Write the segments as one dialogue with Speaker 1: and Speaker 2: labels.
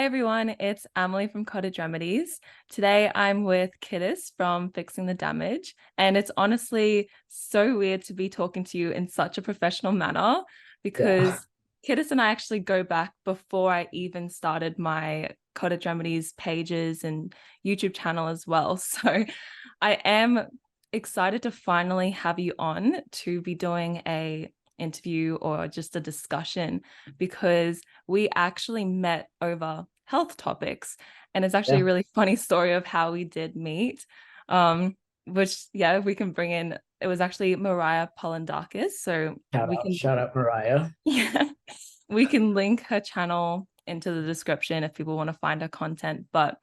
Speaker 1: everyone, it's Emily from Cottage Remedies. Today I'm with Kidus from Fixing the Damage, and it's honestly so weird to be talking to you in such a professional manner
Speaker 2: Yeah.
Speaker 1: because Kidus and I actually go back before I even started my Cottage Remedies pages and YouTube channel as well. So I am excited to finally have you on to be doing a interview or just a discussion because we actually met over health topics. And it's actually a
Speaker 2: Yeah.
Speaker 1: really funny story of how we did meet. Um, which yeah, we can bring in, it was actually Mariah Polendakis. So we can
Speaker 2: Shout out Mariah.
Speaker 1: yeah, we can link her channel into the description if people want to find her content. But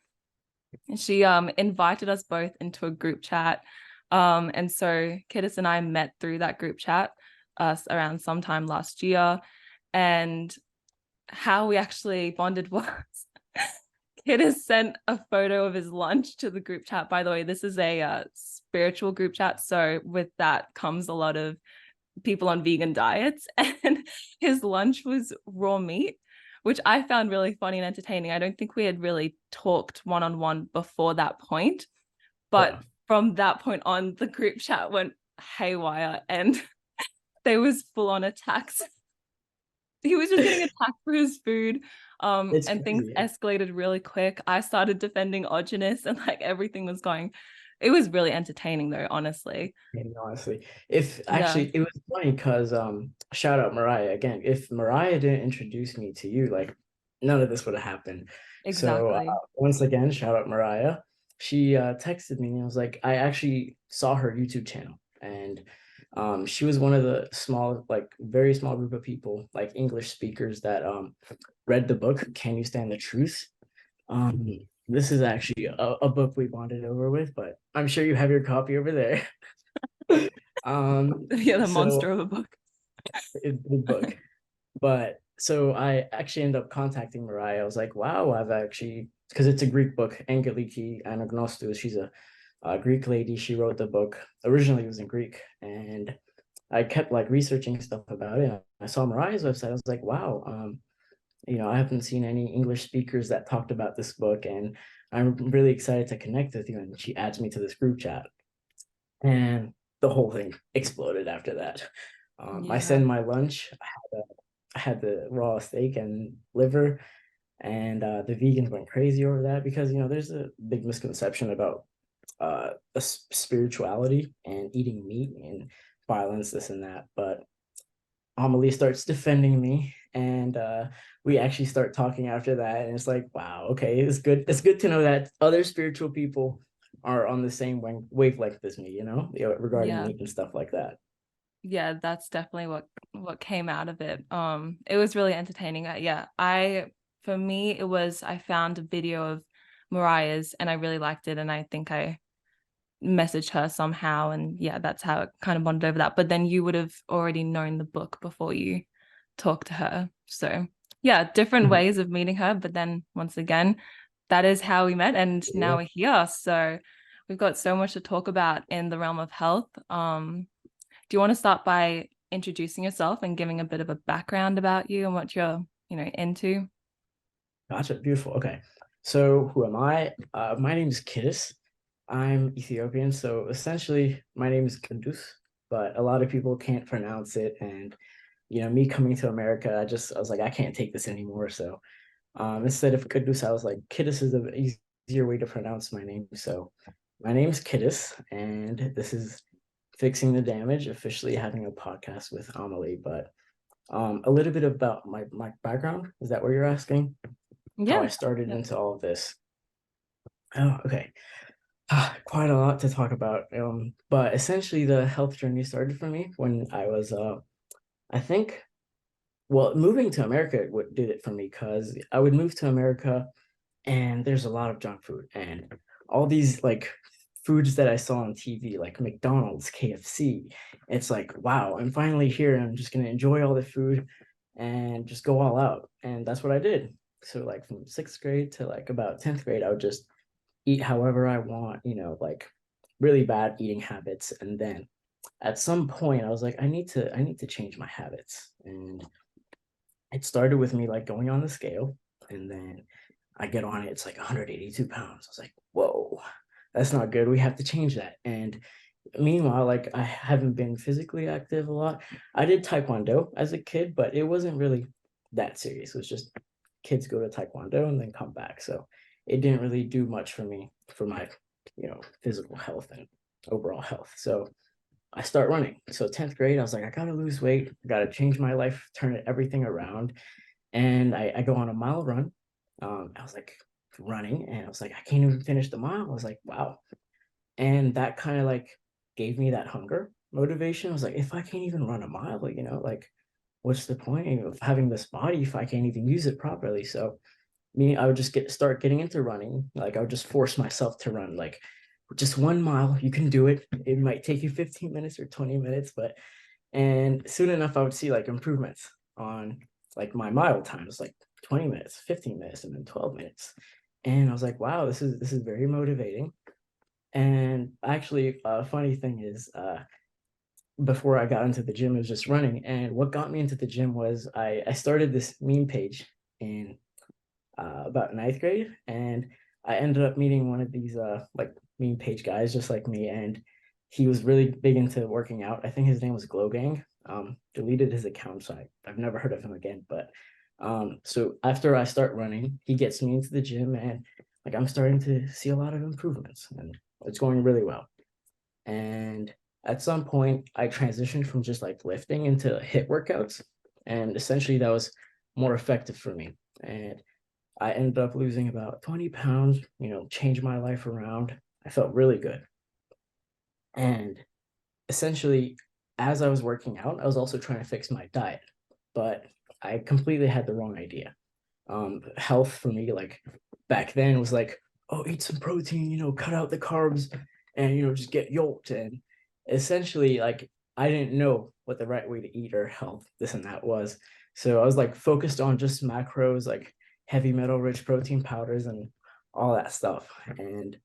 Speaker 1: she invited us both into a group chat. And so Kidis and I met through that group chat around sometime last year. And how we actually bonded was Kid has sent a photo of his lunch to the group chat. By the way, this is a spiritual group chat. So with that comes a lot of people on vegan diets. And his lunch was raw meat, which I found really funny and entertaining. I don't think we had really talked one-on-one before that point. But
Speaker 2: Yeah.
Speaker 1: from that point on, the group chat went haywire and there was full-on attacks. He was just getting attacked for his food.
Speaker 2: It's
Speaker 1: And things
Speaker 2: crazy.
Speaker 1: escalated really quick. I started defending Ogenus and like everything was going. It was really entertaining though, honestly.
Speaker 2: And honestly, if
Speaker 1: Yeah,
Speaker 2: actually it was funny because shout out Mariah again. If Mariah didn't introduce me to you, like none of this would have happened. So
Speaker 1: exactly.
Speaker 2: once again, shout out Mariah. She texted me and I was like, I actually saw her YouTube channel and she was one of the small, like very small group of people, like English speakers that read the book, Can You Stand the Truth? Um, this is actually a book we bonded over with, but I'm sure you have your copy over there.
Speaker 1: Yeah, the
Speaker 2: So
Speaker 1: monster of a book.
Speaker 2: it's a big book. But so I actually ended up contacting Mariah. I was like, wow, I've actually because it's a Greek book, Angeliki Anagnostou. She's a Greek lady. She wrote the book. Originally it was in Greek. And I kept like researching stuff about it. I saw Mariah's website. I was like, wow, I haven't seen any English speakers that talked about this book, and I'm really excited to connect with you. And she adds me to this group chat, and the whole thing exploded after that. I
Speaker 1: Yeah.
Speaker 2: sent my lunch. I had the raw steak and liver, and the vegans went crazy over that because there's a big misconception about spirituality and eating meat and violence, this and that. But Amelie starts defending me, and we actually start talking after that. And it's like, wow, okay, it's good. It's good to know that other spiritual people are on the same wavelength as me, regarding
Speaker 1: Yeah.
Speaker 2: meat and stuff like that.
Speaker 1: Yeah, that's definitely what came out of it. It was really entertaining. Yeah, for me it was I found a video of Mariah's and I really liked it and I think I messaged her somehow and yeah, that's how it kind of bonded over that. But then you would have already known the book before you talked to her. So yeah, different
Speaker 2: Mhm.
Speaker 1: ways of meeting her, but then once again, that is how we met and now
Speaker 2: Yeah.
Speaker 1: we're here. So we've got so much to talk about in the realm of health. Do you want to start by introducing yourself and giving a bit of a background about you and what you're, into?
Speaker 2: Gotcha. Beautiful. Okay. So who am I? My name is Kidus. I'm Ethiopian. So essentially, my name is Kidus, but a lot of people can't pronounce it. And, me coming to America, I was like, I can't take this anymore. So instead of Kidus, I was like, Kidus is an easier way to pronounce my name. So my name is Kidus, and this is Fixing the Damage, officially having a podcast with Amelie. But a little bit about my background. Is that what you're asking? How I
Speaker 1: Yeah.
Speaker 2: started
Speaker 1: Yeah.
Speaker 2: into all of this. Oh, okay. Quite a lot to talk about. But essentially the health journey started for me when I was I think well, moving to America what did it for me because I would move to America and there's a lot of junk food and all these like foods that I saw on TV, like McDonald's, KFC. It's like, wow, I'm finally here. I'm just gonna enjoy all the food and just go all out. And that's what I did. So like from sixth grade to like about 10th grade, I would just eat however I want, like really bad eating habits. And then at some point I was like, I need to change my habits. And it started with me like going on the scale. And then I get on it, it's like 182 pounds. I was like, whoa, that's not good. We have to change that. And meanwhile, like I haven't been physically active a lot. I did Taekwondo as a kid, but it wasn't really that serious. It was just kids go to Taekwondo and then come back. So it didn't really do much for me for my, physical health and overall health. So I start running. So 10th grade, I was like, I gotta lose weight, I gotta change my life, turn everything around. And I go on a mile run. I was like running and I was like, I can't even finish the mile. I was like, wow. And that kind of like gave me that hunger motivation. I was like, if I can't even run a mile, like what's the point of having this body if I can't even use it properly? So I would just start getting into running. Like I would just force myself to run like just 1 mile. You can do it. It might take you 15 minutes or 20 minutes, but and soon enough I would see like improvements on like my mile times, like 20 minutes, 15 minutes, and then 12 minutes. And I was like, wow, this is very motivating. And actually, a funny thing is, before I got into the gym, it was just running. And what got me into the gym was I started this meme page in about ninth grade, and I ended up meeting one of these like meme page guys, just like me, and he was really big into working out. I think his name was Glow Gang. Deleted his account, so I've never heard of him again. But so after I start running, he gets me into the gym, and like I'm starting to see a lot of improvements, and it's going really well. And at some point, I transitioned from just like lifting into HIIT workouts, and essentially that was more effective for me. And I ended up losing about 20 pounds, changed my life around. I felt really good. And essentially, as I was working out, I was also trying to fix my diet, but I completely had the wrong idea. Health for me, like back then, was like, oh, eat some protein, cut out the carbs, and just get yoked. And essentially, like I didn't know what the right way to eat or health this and that was. So I was like focused on just macros, like heavy metal rich protein powders and all that stuff. And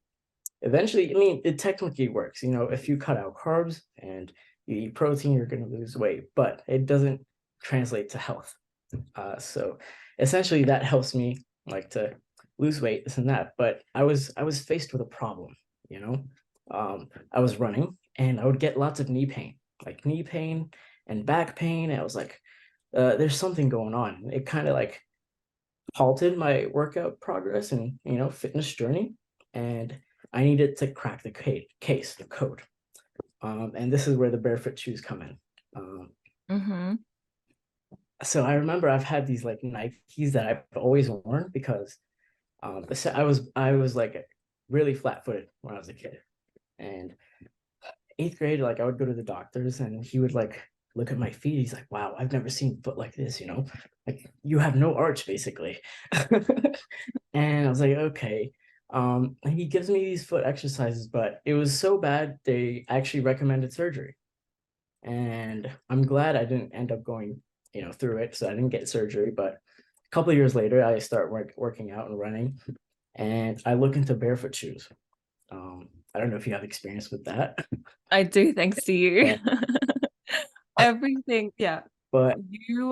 Speaker 2: eventually, I mean, it technically works. If you cut out carbs and you eat protein, you're going to lose weight, but it doesn't translate to health. So essentially, that helps me like to lose weight, this and that. But I was faced with a problem. You know, I was running and I would get lots of knee pain and back pain. And I was like, there's something going on. It kind of like halted my workout progress and fitness journey, and I needed to crack the the code. And this is where the barefoot shoes come in.
Speaker 1: Mm-hmm.
Speaker 2: So I remember I've had these like Nikes that I've always worn because so I was like really flat-footed when I was a kid. And eighth grade, like I would go to the doctors and he would like look at my feet. He's like, wow, I've never seen foot like this, like you have no arch basically. And I was like, okay. He gives me these foot exercises, but it was so bad they actually recommended surgery. And I'm glad I didn't end up going, through it. So I didn't get surgery. But a couple of years later, I start working out and running, and I look into barefoot shoes. I don't know if you have experience with that,
Speaker 1: I do, thanks to you.
Speaker 2: but
Speaker 1: Everything, yeah.
Speaker 2: but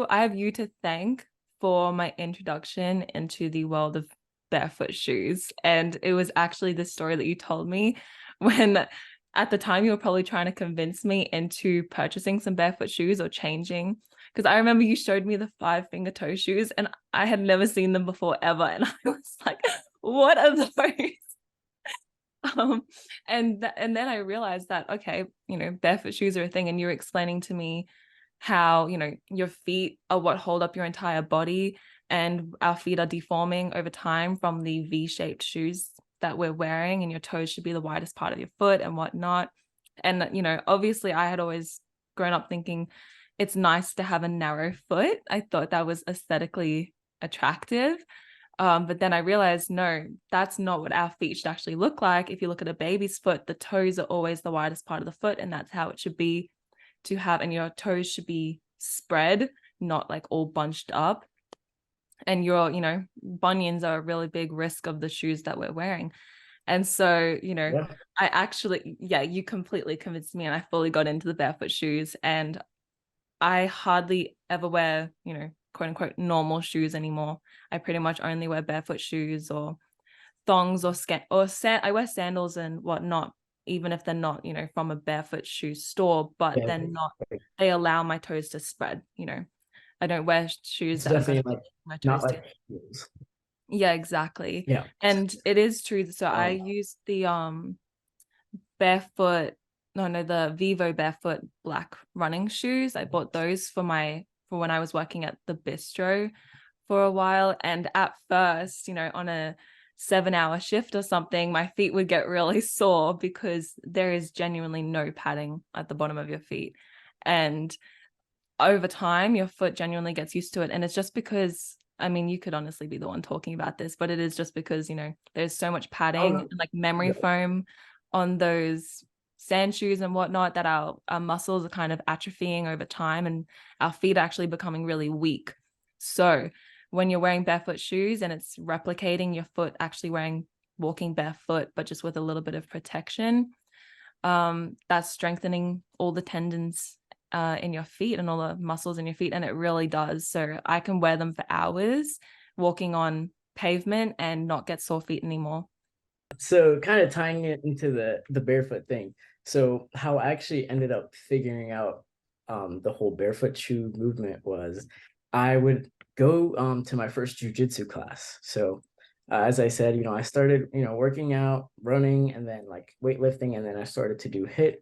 Speaker 1: I have you to thank for my introduction into the world of barefoot shoes. And it was actually the story that you told me when at the time you were probably trying to convince me into purchasing some barefoot shoes or changing. Because I remember you showed me the 5 finger toe shoes and I had never seen them before ever. And I was like, what are those? Um, and then I realized that, okay, barefoot shoes are a thing. And you're explaining to me how, your feet are what hold up your entire body, and our feet are deforming over time from the V-shaped shoes that we're wearing, and your toes should be the widest part of your foot and whatnot. And, obviously I had always grown up thinking it's nice to have a narrow foot. I thought that was aesthetically attractive. But then I realized, no, that's not what our feet should actually look like. If you look at a baby's foot, the toes are always the widest part of the foot, and that's how it should be to have, and your toes should be spread, not like all bunched up. And your, bunions are a really big risk of the shoes that we're wearing. And so,
Speaker 2: yeah,
Speaker 1: I actually, yeah, you completely convinced me and I fully got into the barefoot shoes, and I hardly ever wear, quote unquote normal shoes anymore. I pretty much only wear barefoot shoes or thongs or I wear sandals and whatnot, even if they're not, from a barefoot shoe store, but
Speaker 2: Yeah,
Speaker 1: they're not, they allow my toes to spread, I don't wear shoes
Speaker 2: it's
Speaker 1: that are going to
Speaker 2: definitely like
Speaker 1: my
Speaker 2: not
Speaker 1: toes to.
Speaker 2: like heels.
Speaker 1: Yeah, exactly.
Speaker 2: Yeah.
Speaker 1: And it is true. So I
Speaker 2: Um,
Speaker 1: use the barefoot, no, the Vivo barefoot black running shoes. I bought those for when I was working at the bistro for a while. And at first, on a 7-hour shift or something, my feet would get really sore because there is genuinely no padding at the bottom of your feet. And over time, your foot genuinely gets used to it. And it's just because, I mean, you could honestly be the one talking about this, but it is just because, there's so much
Speaker 2: oh
Speaker 1: padding
Speaker 2: no.
Speaker 1: and like memory foam on those sand shoes and whatnot that our muscles are kind of atrophying over time and our feet are actually becoming really weak. So when you're wearing barefoot shoes and it's replicating your foot actually walking barefoot, but just with a little bit of protection, that's strengthening all the tendons in your feet and all the muscles in your feet, and it really does. So I can wear them for hours walking on pavement and not get sore feet anymore.
Speaker 2: So kind of tying it into the barefoot thing. So how I actually ended up figuring out the whole barefoot shoe movement was I would go to my first jujitsu class. So as I said, I started, working out, running, and then like weightlifting, and then I started to do HIIT,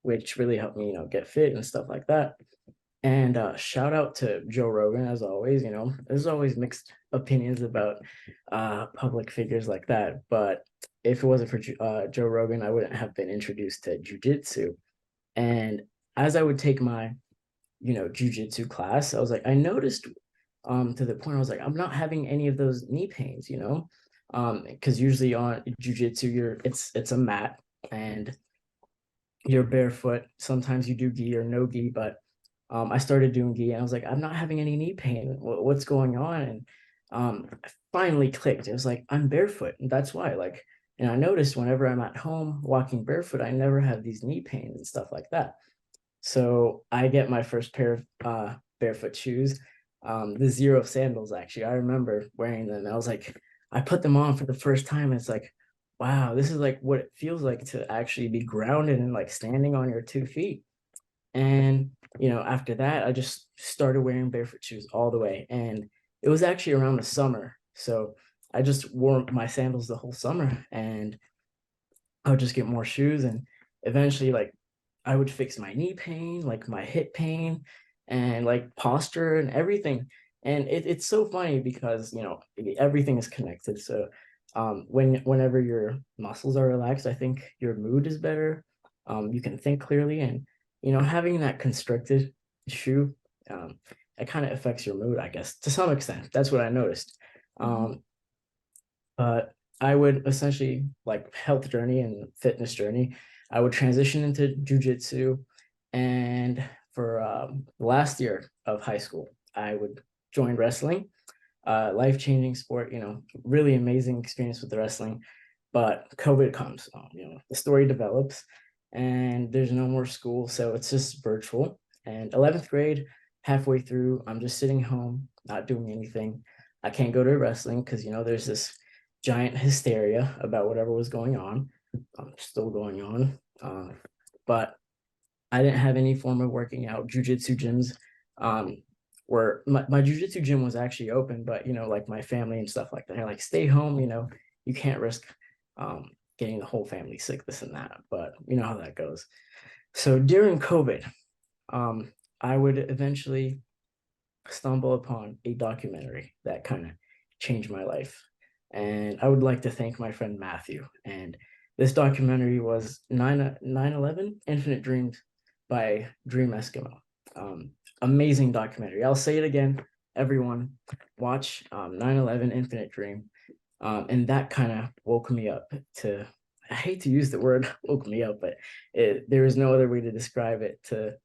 Speaker 2: which really helped me, get fit and stuff like that. And shout out to Joe Rogan, as always. There's always mixed opinions about public figures like that. But if it wasn't for Joe Rogan, I wouldn't have been introduced to jujitsu. And as I would take my, jujitsu class, I was like, I noticed to the point I was like, I'm not having any of those knee pains, because usually on jujitsu, it's a mat and you're barefoot. Sometimes you do gi or no gi, but I started doing gi and I was like, I'm not having any knee pain. What's going on? And I finally clicked. It was like, I'm barefoot. And that's why, like, and I noticed whenever I'm at home walking barefoot, I never have these knee pains and stuff like that. So I get my first pair of barefoot shoes, the Zero sandals, actually. I remember wearing them. I was like, I put them on for the first time. It's like, wow, this is like what it feels like to actually be grounded and like standing on your 2 feet. And, after that, I just started wearing barefoot shoes all the way. And it was actually around the summer. So I just wore my sandals the whole summer and I would just get more shoes. And eventually, like, I would fix my knee pain, like my hip pain, and like posture and everything. And it's so funny because, everything is connected. So whenever your muscles are relaxed, I think your mood is better. You can think clearly, and having that constricted shoe, it kind of affects your mood, I guess, to some extent. That's what I noticed.
Speaker 1: Mhm.
Speaker 2: But I would essentially, like, health journey and fitness journey, I would transition into jujitsu. And for the last year of high school, I would join wrestling, life-changing sport, really amazing experience with the wrestling. But COVID comes, the story develops and there's no more school. So it's just virtual. And 11th grade, halfway through, I'm just sitting home, not doing anything. I can't go to wrestling because, there's this giant hysteria about whatever was going on, still going on. But I didn't have any form of working out. Jujitsu gyms, where my jujitsu gym was actually open, but like my family and stuff like that, they're like, stay home, you can't risk getting the whole family sick, this and that. But you know how that goes. So during COVID, I would eventually stumble upon a documentary that kind of changed my life. And I would like to thank my friend Matthew. And this documentary was 9/11 Infinite Dreams by Dream Eskimo. Amazing documentary. I'll say it again, everyone, watch 9/11 Infinite Dream. And that kind of woke me up to, I hate to use the word woke me up, but there is no other way to describe it, to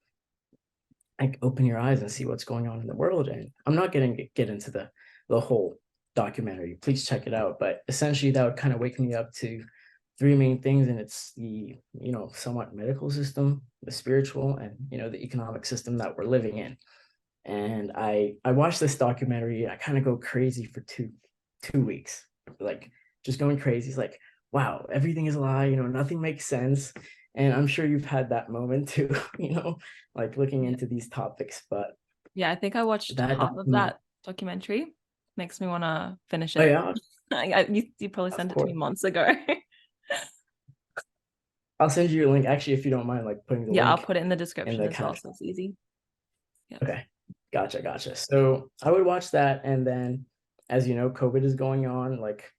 Speaker 2: like open your eyes and see what's going on in the world. And I'm not going to get into the whole documentary. Please check it out. But essentially, that would kind of wake me up to three main things, and it's the somewhat medical system, the spiritual, and the economic system that we're living in. And I watched this documentary. I kind of go crazy for two weeks, like just going crazy. It's like, wow, everything is a lie, nothing makes sense. And I'm sure you've had that moment too, like looking into these topics. But
Speaker 1: Yeah, I think I watched
Speaker 2: that
Speaker 1: half of
Speaker 2: document,
Speaker 1: that documentary. Makes me want to finish
Speaker 2: oh
Speaker 1: it.
Speaker 2: yeah,
Speaker 1: You probably
Speaker 2: of
Speaker 1: sent it to me
Speaker 2: course.
Speaker 1: months ago.
Speaker 2: I'll send you a link actually if you don't mind, like putting the
Speaker 1: Yeah, I'll
Speaker 2: link
Speaker 1: put it in the
Speaker 2: in
Speaker 1: description
Speaker 2: the
Speaker 1: as well,
Speaker 2: caption.
Speaker 1: so it's easy. Yeah.
Speaker 2: Okay. Gotcha. So I would watch that, and then, as you know, COVID is going on. Like,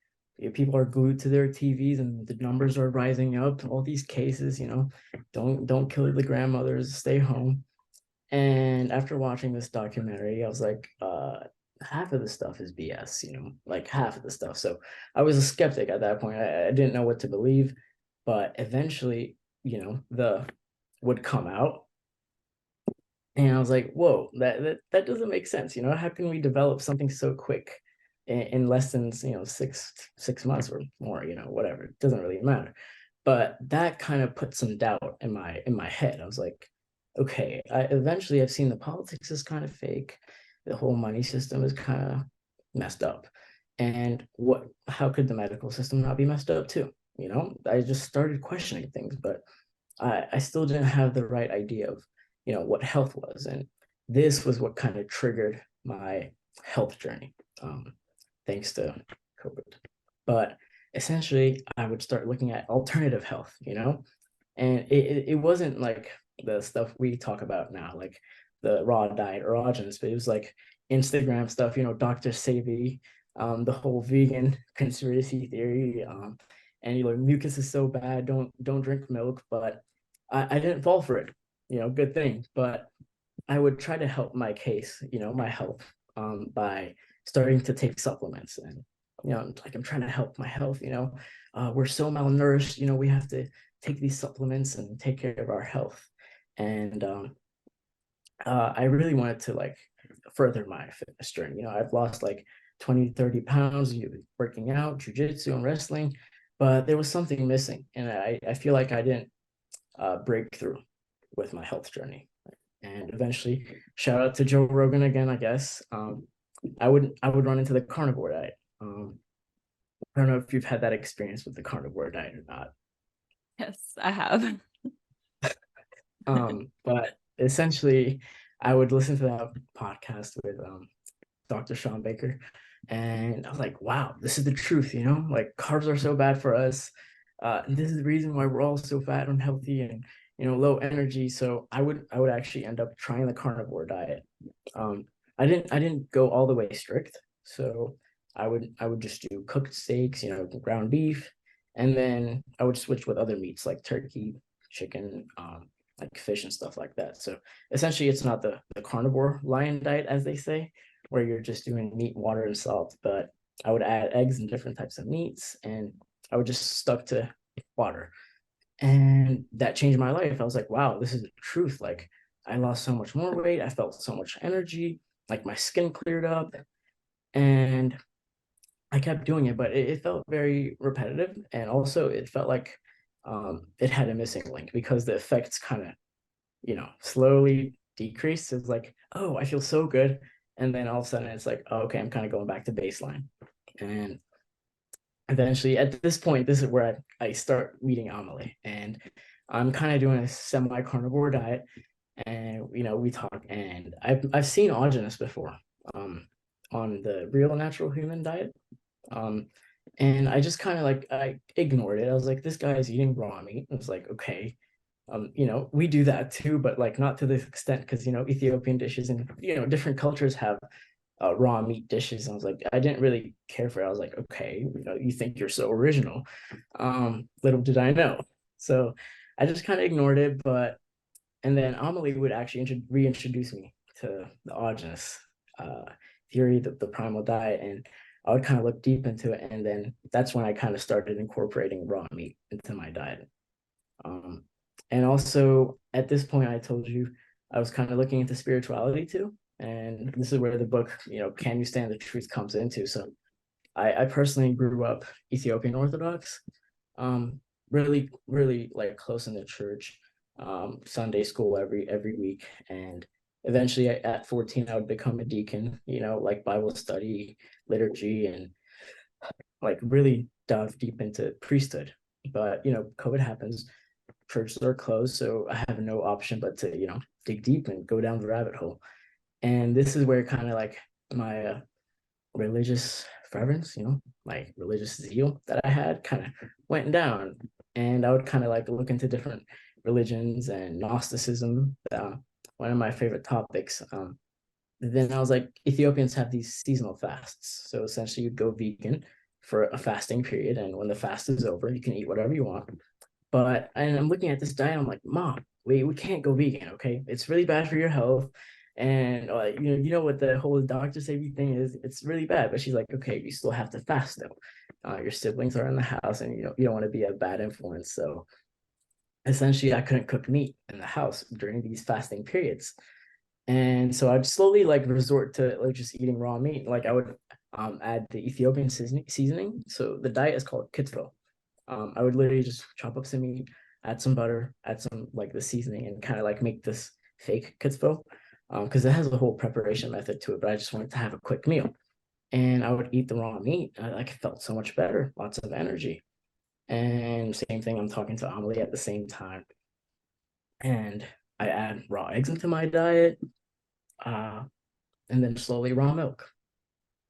Speaker 2: people are glued to their TVs, and the numbers are rising up. All these cases, don't kill the grandmothers, stay home. And after watching this documentary, I was like, half of the stuff is BS, like half of the stuff. So I was a skeptic at that point. I didn't know what to believe, but eventually, the would come out, and I was like, whoa, that doesn't make sense. How can we develop something so quick in less than, 6 months or more, whatever. It doesn't really matter. But that kind of put some doubt in my head. I was like, okay, I've seen the politics is kind of fake. The whole money system is kind of messed up. And how could the medical system not be messed up too? I just started questioning things, but I still didn't have the right idea of, what health was. And this was what kind of triggered my health journey, thanks to COVID. But essentially, I would start looking at alternative health, and it wasn't like the stuff we talk about now, like the raw diet or autogenous, but it was like Instagram stuff, Dr. Savy, the whole vegan conspiracy theory, and mucus is so bad, don't drink milk. But I didn't fall for it, good thing. But I would try to help my case, my health, by starting to take supplements. And like, I'm trying to help my health. We're so malnourished, we have to take these supplements and take care of our health. And I really wanted to, like, further my fitness journey. I've lost like 20-30 pounds, working out, jujitsu, and wrestling, but there was something missing. And I feel like I didn't break through with my health journey. And eventually, shout out to Joe Rogan again, I guess. I would run into the carnivore diet. I don't know if you've had that experience with the carnivore diet or not.
Speaker 1: Yes, I have.
Speaker 2: But essentially, I would listen to that podcast with Dr. Sean Baker, and I was like, wow, this is the truth, like carbs are so bad for us. And this is the reason why we're all so fat and unhealthy and, low energy. So I would actually end up trying the carnivore diet. Um, I didn't go all the way strict. So I would just do cooked steaks, ground beef, and then I would switch with other meats like turkey, chicken, like fish and stuff like that. So essentially, it's not the carnivore lion diet, as they say, where you're just doing meat, water, and salt. But I would add eggs and different types of meats, and I would just stuck to water. And that changed my life. I was like, wow, this is the truth. Like, I lost so much more weight. I felt so much energy. Like, my skin cleared up, and I kept doing it, but it felt very repetitive. And also, it felt like it had a missing link because the effects kind of, slowly decreased. It's like, oh, I feel so good. And then all of a sudden it's like, oh, okay, I'm kind of going back to baseline. And eventually, at this point, this is where I start eating amale. And I'm kind of doing a semi-carnivore diet. And, we talk, and I've seen autogenous before, on the Real Natural Human diet. Um, and I just kind of, like, I ignored it. I was like, this guy is eating raw meat. I was like, okay, we do that too, but like not to this extent, because Ethiopian dishes and different cultures have raw meat dishes. I was like, I didn't really care for it. I was like, okay, you think you're so original. Little did I know. So I just kind of ignored it. But and then Amelie would actually reintroduce me to the autogenous theory, the primal diet, and I would kind of look deep into it. And then that's when I kind of started incorporating raw meat into my diet. Um, and also at this point, I told you I was kind of looking into spirituality too. And this is where the book, Can You Stand the Truth, comes into. So I personally grew up Ethiopian Orthodox, really, really like close in the church, Sunday school every week. And eventually at 14, I would become a deacon, like Bible study, liturgy, and like really dive deep into priesthood. But, COVID happens, churches are closed, so I have no option but to, dig deep and go down the rabbit hole. And this is where kind of like my religious fervence, my religious zeal that I had kind of went down. And I would kind of like look into different religions and Gnosticism, one of my favorite topics. Then I was like, Ethiopians have these seasonal fasts. So essentially, you'd go vegan for a fasting period. And when the fast is over, you can eat whatever you want. And I'm looking at this diet, I'm like, Mom, we can't go vegan, okay? It's really bad for your health. And what the whole doctor safety thing is, it's really bad. But she's like, okay, you still have to fast though. Your siblings are in the house, and you don't want to be a bad influence. So essentially, I couldn't cook meat in the house during these fasting periods. And so I'd slowly like resort to like just eating raw meat. Like I would add the Ethiopian seasoning. So the diet is called kitfo. I would literally just chop up some meat, add some butter, add some like the seasoning, and kind of like make this fake kitfo, because it has a whole preparation method to it. But I just wanted to have a quick meal, and I would eat the raw meat. I like felt so much better, lots of energy. And same thing, I'm talking to Amelie at the same time, and I add raw eggs into my diet, uh, and then slowly raw milk.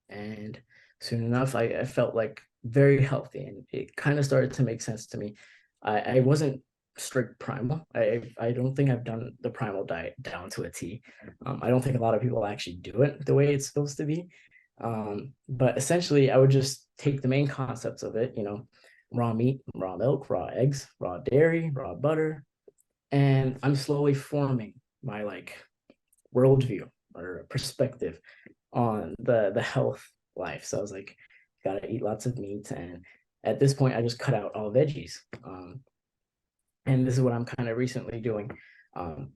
Speaker 2: And soon enough, I felt like very healthy, and it kind of started to make sense to me. I wasn't strict primal. I don't think I've done the primal diet down to a T. I don't think a lot of people actually do it the way it's supposed to be. But essentially, I would just take the main concepts of it, raw meat, raw milk, raw eggs, raw dairy, raw butter, and I'm slowly forming my like worldview or perspective on the health life. So I was like, gotta eat lots of meat. And at this point, I just cut out all veggies. And this is what I'm kind of recently doing.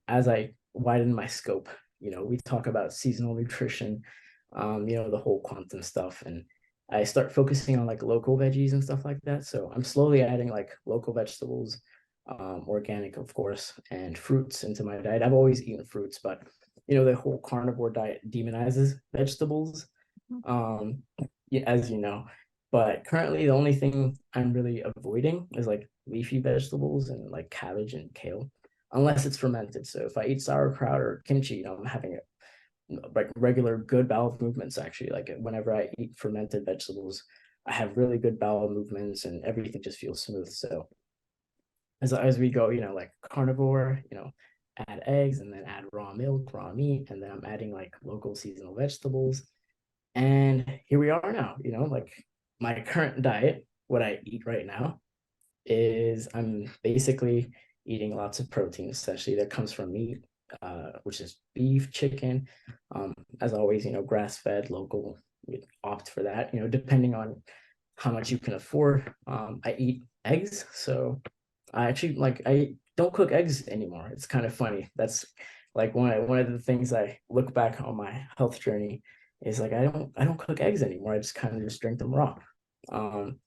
Speaker 2: As I widen my scope, we talk about seasonal nutrition, the whole quantum stuff. And I start focusing on like local veggies and stuff like that. So I'm slowly adding like local vegetables, organic, of course, and fruits into my diet. I've always eaten fruits, but the whole carnivore diet demonizes vegetables, um, as you know. But currently, the only thing I'm really avoiding is like leafy vegetables and like cabbage and kale, unless it's fermented. So if I eat sauerkraut or kimchi, I'm having like regular good bowel movements. Actually, like whenever I eat fermented vegetables, I have really good bowel movements, and everything just feels smooth. So as we go, like carnivore, add eggs and then add raw milk, raw meat, and then I'm adding like local seasonal vegetables. And here we are now, like my current diet, what I eat right now is I'm basically eating lots of protein, essentially that comes from meat, which is beef, chicken. As always, grass fed, local, we opt for that, depending on how much you can afford. I eat eggs. So I actually like I don't cook eggs anymore. It's kind of funny. That's like one of the things I look back on my health journey is like I don't cook eggs anymore. I just kind of just drink them raw. Um,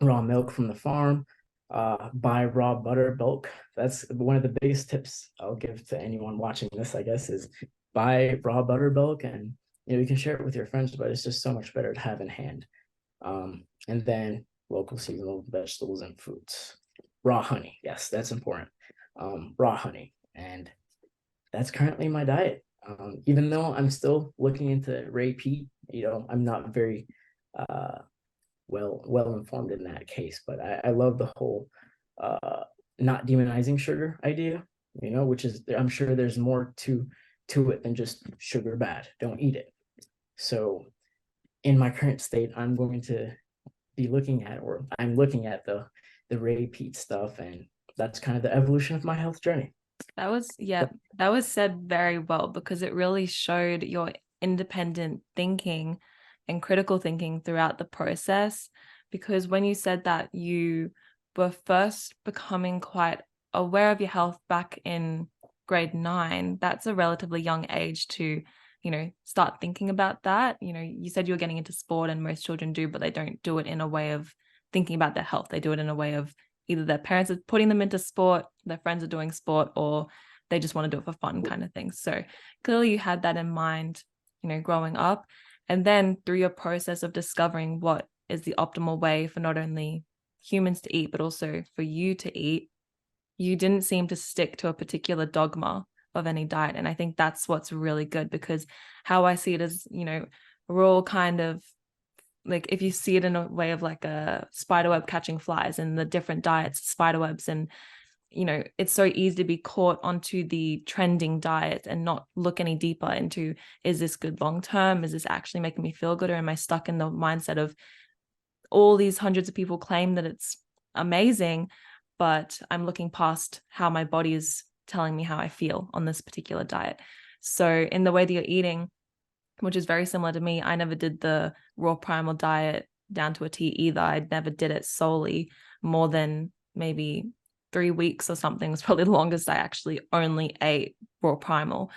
Speaker 2: Raw milk from the farm, buy raw butter bulk. That's one of the biggest tips I'll give to anyone watching this, I guess, is buy raw butter bulk, and you can share it with your friends, but it's just so much better to have in hand. And then local seasonal vegetables and fruits. Raw honey, yes, that's important. Raw honey, and that's currently my diet. Even though I'm still looking into Ray Peat, I'm not very uh, well informed in that case, but I love the whole not demonizing sugar idea, which is I'm sure there's more to it than just sugar bad. Don't eat it. So in my current state, I'm going to be looking at, or I'm looking at the Ray Peat stuff, and that's kind of the evolution of my health journey.
Speaker 1: That was said very well, because it really showed your independent thinking and critical thinking throughout the process. Because when you said that you were first becoming quite aware of your health back in grade 9, that's a relatively young age to, start thinking about that. You said you were getting into sport, and most children do, but they don't do it in a way of thinking about their health. They do it in a way of either their parents are putting them into sport, their friends are doing sport, or they just want to do it for fun kind of thing. So clearly you had that in mind, growing up. And then through your process of discovering what is the optimal way for not only humans to eat, but also for you to eat, you didn't seem to stick to a particular dogma of any diet. And I think that's what's really good, because how I see it is, we're all kind of like, if you see it in a way of like a spider web catching flies and the different diets, spider webs, and it's so easy to be caught onto the trending diet and not look any deeper into, is this good long term? Is this actually making me feel good? Or am I stuck in the mindset of all these hundreds of people claim that it's amazing, but I'm looking past how my body is telling me how I feel on this particular diet. So in the way that you're eating, which is very similar to me, I never did the raw primal diet down to a T either. I never did it solely. More than maybe 3 weeks or something was probably the longest I actually only ate raw primal.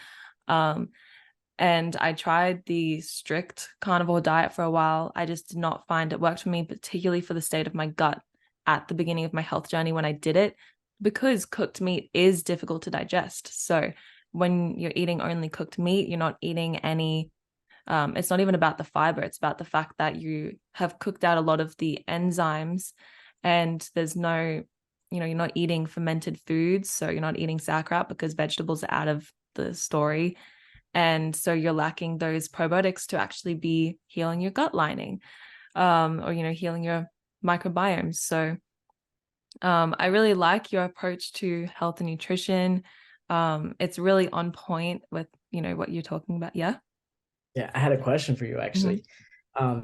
Speaker 1: And I tried the strict carnivore diet for a while. I just did not find it worked for me, particularly for the state of my gut at the beginning of my health journey when I did it, because cooked meat is difficult to digest. So when you're eating only cooked meat, you're not eating any, it's not even about the fiber. It's about the fact that you have cooked out a lot of the enzymes, and there's no, you're not eating fermented foods. So you're not eating sauerkraut because vegetables are out of the story. And so you're lacking those probiotics to actually be healing your gut lining, or, healing your microbiome. So I really like your approach to health and nutrition. It's really on point with, what you're talking about. Yeah.
Speaker 2: Yeah, I had a question for you actually.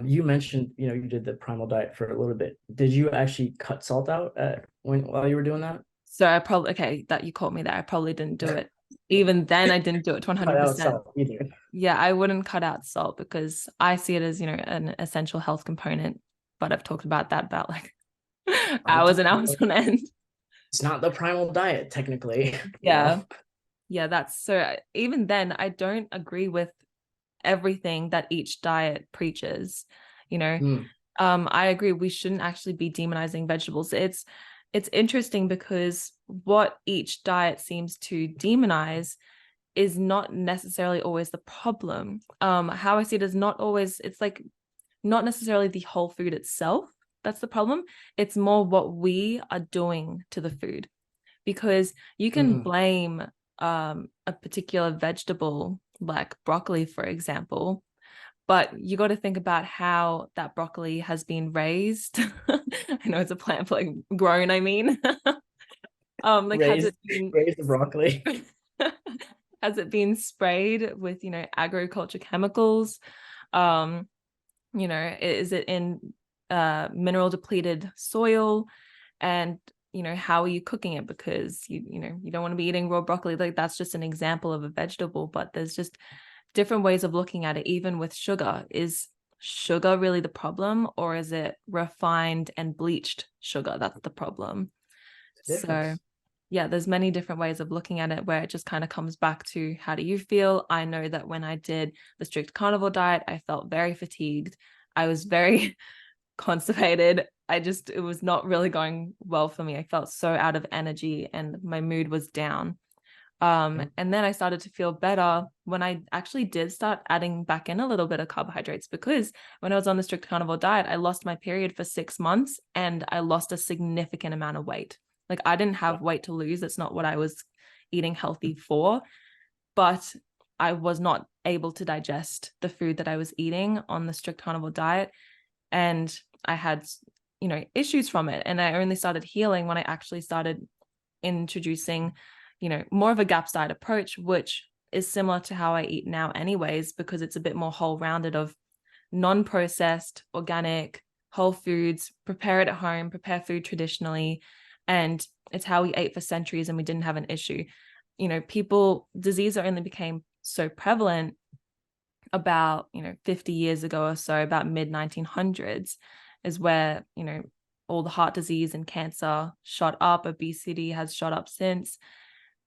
Speaker 2: You mentioned, you did the primal diet for a little bit. Did you actually cut salt out while you were doing that?
Speaker 1: So I probably, okay, that you caught me there. I probably didn't do it. Even then, I didn't do it to
Speaker 2: Cut out
Speaker 1: 100%.
Speaker 2: salt either.
Speaker 1: Yeah, I wouldn't cut out salt because I see it as, an essential health component. But I've talked about that about like hours and hours on end.
Speaker 2: It's not the primal diet, technically.
Speaker 1: Yeah. Yeah, that's so even then, I don't agree with everything that each diet preaches.
Speaker 2: Mm.
Speaker 1: I agree we shouldn't actually be demonizing vegetables. It's interesting because what each diet seems to demonize is not necessarily always the problem. How I see it is not always, it's like not necessarily the whole food itself that's the problem. It's more what we are doing to the food, because you can blame a particular vegetable like broccoli, for example, but you got to think about how that broccoli has been raised. I know it's a plant, but like grown, I mean. Like
Speaker 2: raised the broccoli.
Speaker 1: has it been sprayed with, agriculture chemicals? Is it in mineral depleted soil? And how are you cooking it? Because you don't want to be eating raw broccoli. Like, that's just an example of a vegetable, but there's just different ways of looking at it. Even with sugar, is sugar really the problem, or is it refined and bleached sugar that's the problem? So yeah, there's many different ways of looking at it, where it just kind of comes back to, how do you feel? I know that when I did the strict carnivore diet, I felt very fatigued. I was very constipated. It was not really going well for me. I felt so out of energy and my mood was down. And then I started to feel better when I actually did start adding back in a little bit of carbohydrates, because when I was on the strict carnivore diet, I lost my period for 6 months and I lost a significant amount of weight. Like, I didn't have weight to lose. That's not what I was eating healthy for, but I was not able to digest the food that I was eating on the strict carnivore diet. And I had, issues from it. And I only started healing when I actually started introducing, more of a GAPS diet approach, which is similar to how I eat now anyways, because it's a bit more whole rounded of non-processed, organic, whole foods, prepare it at home, prepare food traditionally. And it's how we ate for centuries and we didn't have an issue. Disease only became so prevalent about 50 years ago or so, about mid 1900s, is where all the heart disease and cancer shot up. Obesity has shot up since.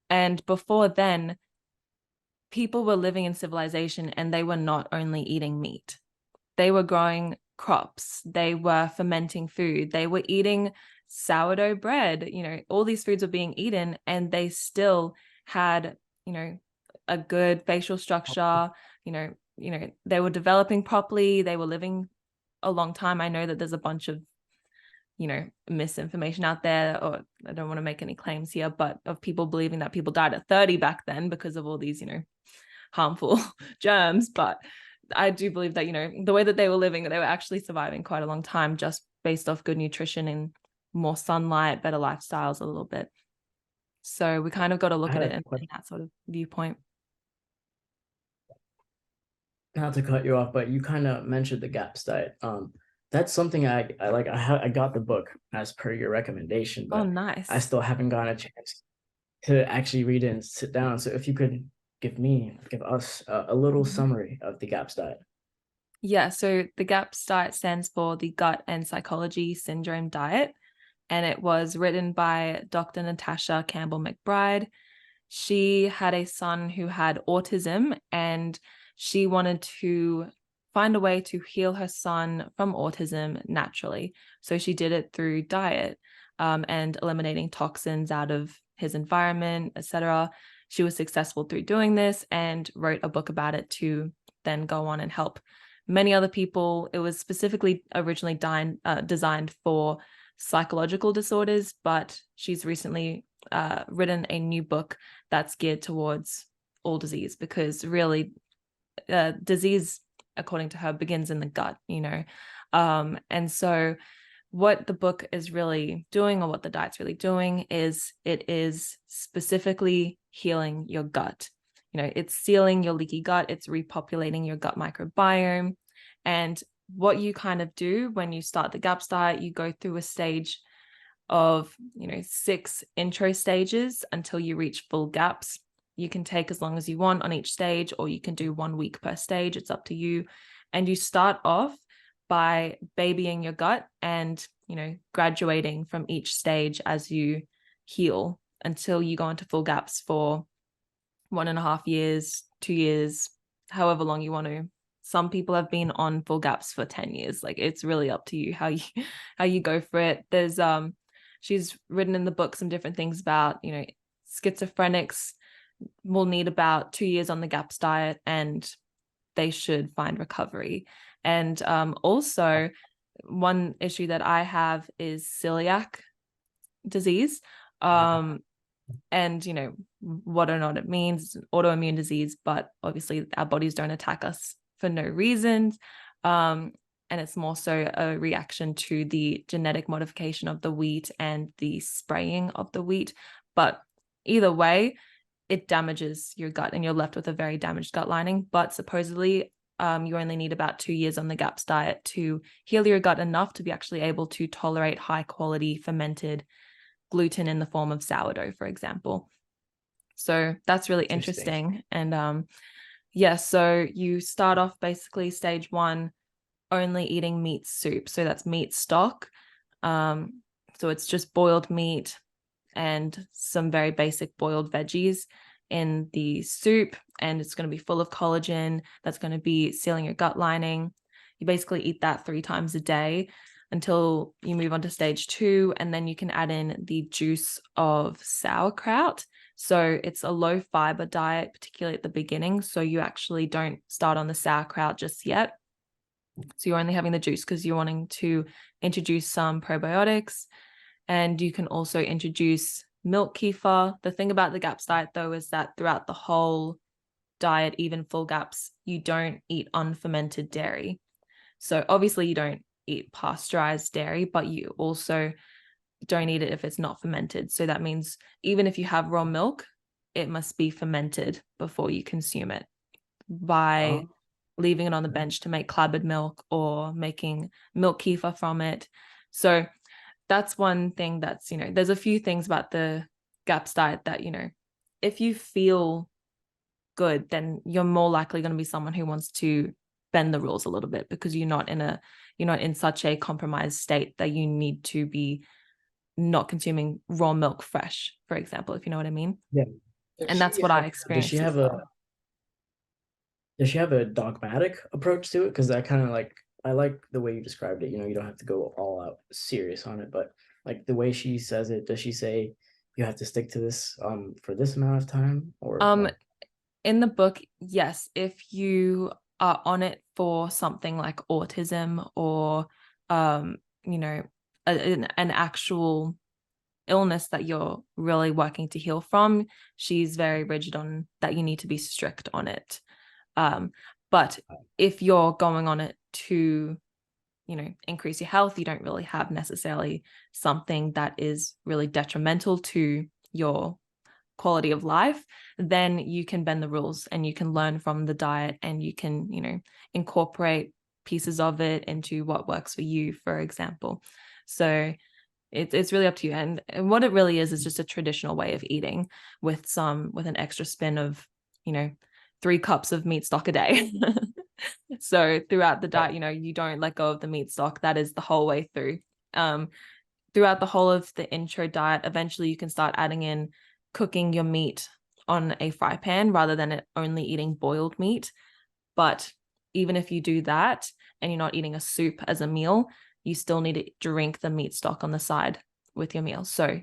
Speaker 1: And before then, people were living in civilization and they were not only eating meat. They were growing crops. They were fermenting food. They were eating sourdough bread. All these foods were being eaten, and they still had, a good facial structure, they were developing properly, they were living a long time. I know that there's a bunch of, misinformation out there, or I don't want to make any claims here, but of people believing that people died at 30 back then because of all these, harmful germs. But I do believe that, the way that they were living, they were actually surviving quite a long time just based off good nutrition and more sunlight, better lifestyles a little bit. So we kind of got to look at it in that sort of viewpoint.
Speaker 2: Not to cut you off, but you kind of mentioned the GAPS diet. That's something I like. I got the book as per your recommendation,
Speaker 1: Oh,
Speaker 2: but
Speaker 1: nice.
Speaker 2: I still haven't gotten a chance to actually read it and sit down. So if you could give us a little summary of the GAPS diet.
Speaker 1: Yeah, so the GAPS diet stands for the Gut and Psychology Syndrome Diet, and it was written by Dr. Natasha Campbell McBride. She had a son who had autism, and she wanted to find a way to heal her son from autism naturally. So she did it through diet, and eliminating toxins out of his environment, etc. She was successful through doing this and wrote a book about it to then go on and help many other people. It was specifically originally designed for psychological disorders, but she's recently written a new book that's geared towards all disease, because really disease, according to her, begins in the gut, and so what the book is really doing, or what the diet's really doing, is it is specifically healing your gut. It's sealing your leaky gut, it's repopulating your gut microbiome. And what you kind of do when you start the GAPS diet, you go through a stage of 6 intro stages until you reach full GAPS. You can take as long as you want on each stage, or you can do 1 week per stage. It's up to you. And you start off by babying your gut and graduating from each stage as you heal until you go into full GAPS for 1.5 years, 2 years, however long you want to. Some people have been on full GAPS for 10 years. Like, it's really up to you how you go for it. There's she's written in the book some different things about, schizophrenics will need about 2 years on the GAPS diet and they should find recovery. And also, one issue that I have is celiac disease. And what or not it means, it's an autoimmune disease, but obviously our bodies don't attack us for no reasons. And it's more so a reaction to the genetic modification of the wheat and the spraying of the wheat. But either way, it damages your gut and you're left with a very damaged gut lining. But supposedly you only need about 2 years on the GAPS diet to heal your gut enough to be actually able to tolerate high quality fermented gluten in the form of sourdough, for example. So that's really interesting. And so you start off basically stage 1 only eating meat soup. So that's meat stock. So it's just boiled meat and some very basic boiled veggies in the soup, and it's going to be full of collagen that's going to be sealing your gut lining. You basically eat that 3 times a day until you move on to stage 2, and then you can add in the juice of sauerkraut. So it's a low fiber diet, particularly at the beginning. So you actually don't start on the sauerkraut just yet. So you're only having the juice because you're wanting to introduce some probiotics. And you can also introduce milk kefir. The thing about the GAPS diet, though, is that throughout the whole diet, even full GAPS, you don't eat unfermented dairy. So obviously you don't eat pasteurized dairy, but you also don't eat it if it's not fermented. So that means even if you have raw milk, it must be fermented before you consume it by leaving it on the bench to make clabbered milk or making milk kefir from it. So that's one thing that's, there's a few things about the GAPS diet that, if you feel good, then you're more likely going to be someone who wants to bend the rules a little bit, because you're not in such a compromised state that you need to be not consuming raw milk fresh, for example, if you know what I mean.
Speaker 2: Yeah.
Speaker 1: And that's what I experienced.
Speaker 2: Does she have a dogmatic approach to it? Because I like the way you described it. You don't have to go all out serious on it, but like the way she says it, does she say you have to stick to this for this amount of time, or
Speaker 1: Um,
Speaker 2: like,
Speaker 1: in the book, yes, if you are on it for something like autism or you know, an actual illness that you're really working to heal from, she's very rigid on that you need to be strict on it. But if you're going on it to, increase your health, you don't really have necessarily something that is really detrimental to your quality of life, then you can bend the rules and you can learn from the diet and you can, incorporate pieces of it into what works for you, for example. So it's really up to you. And what it really is just a traditional way of eating with an extra spin of, 3 cups of meat stock a day. So throughout the diet, you don't let go of the meat stock. That is the whole way through. Um, Throughout the whole of the intro diet, eventually you can start adding in cooking your meat on a fry pan rather than it only eating boiled meat. But even if you do that and you're not eating a soup as a meal, you still need to drink the meat stock on the side with your meal. So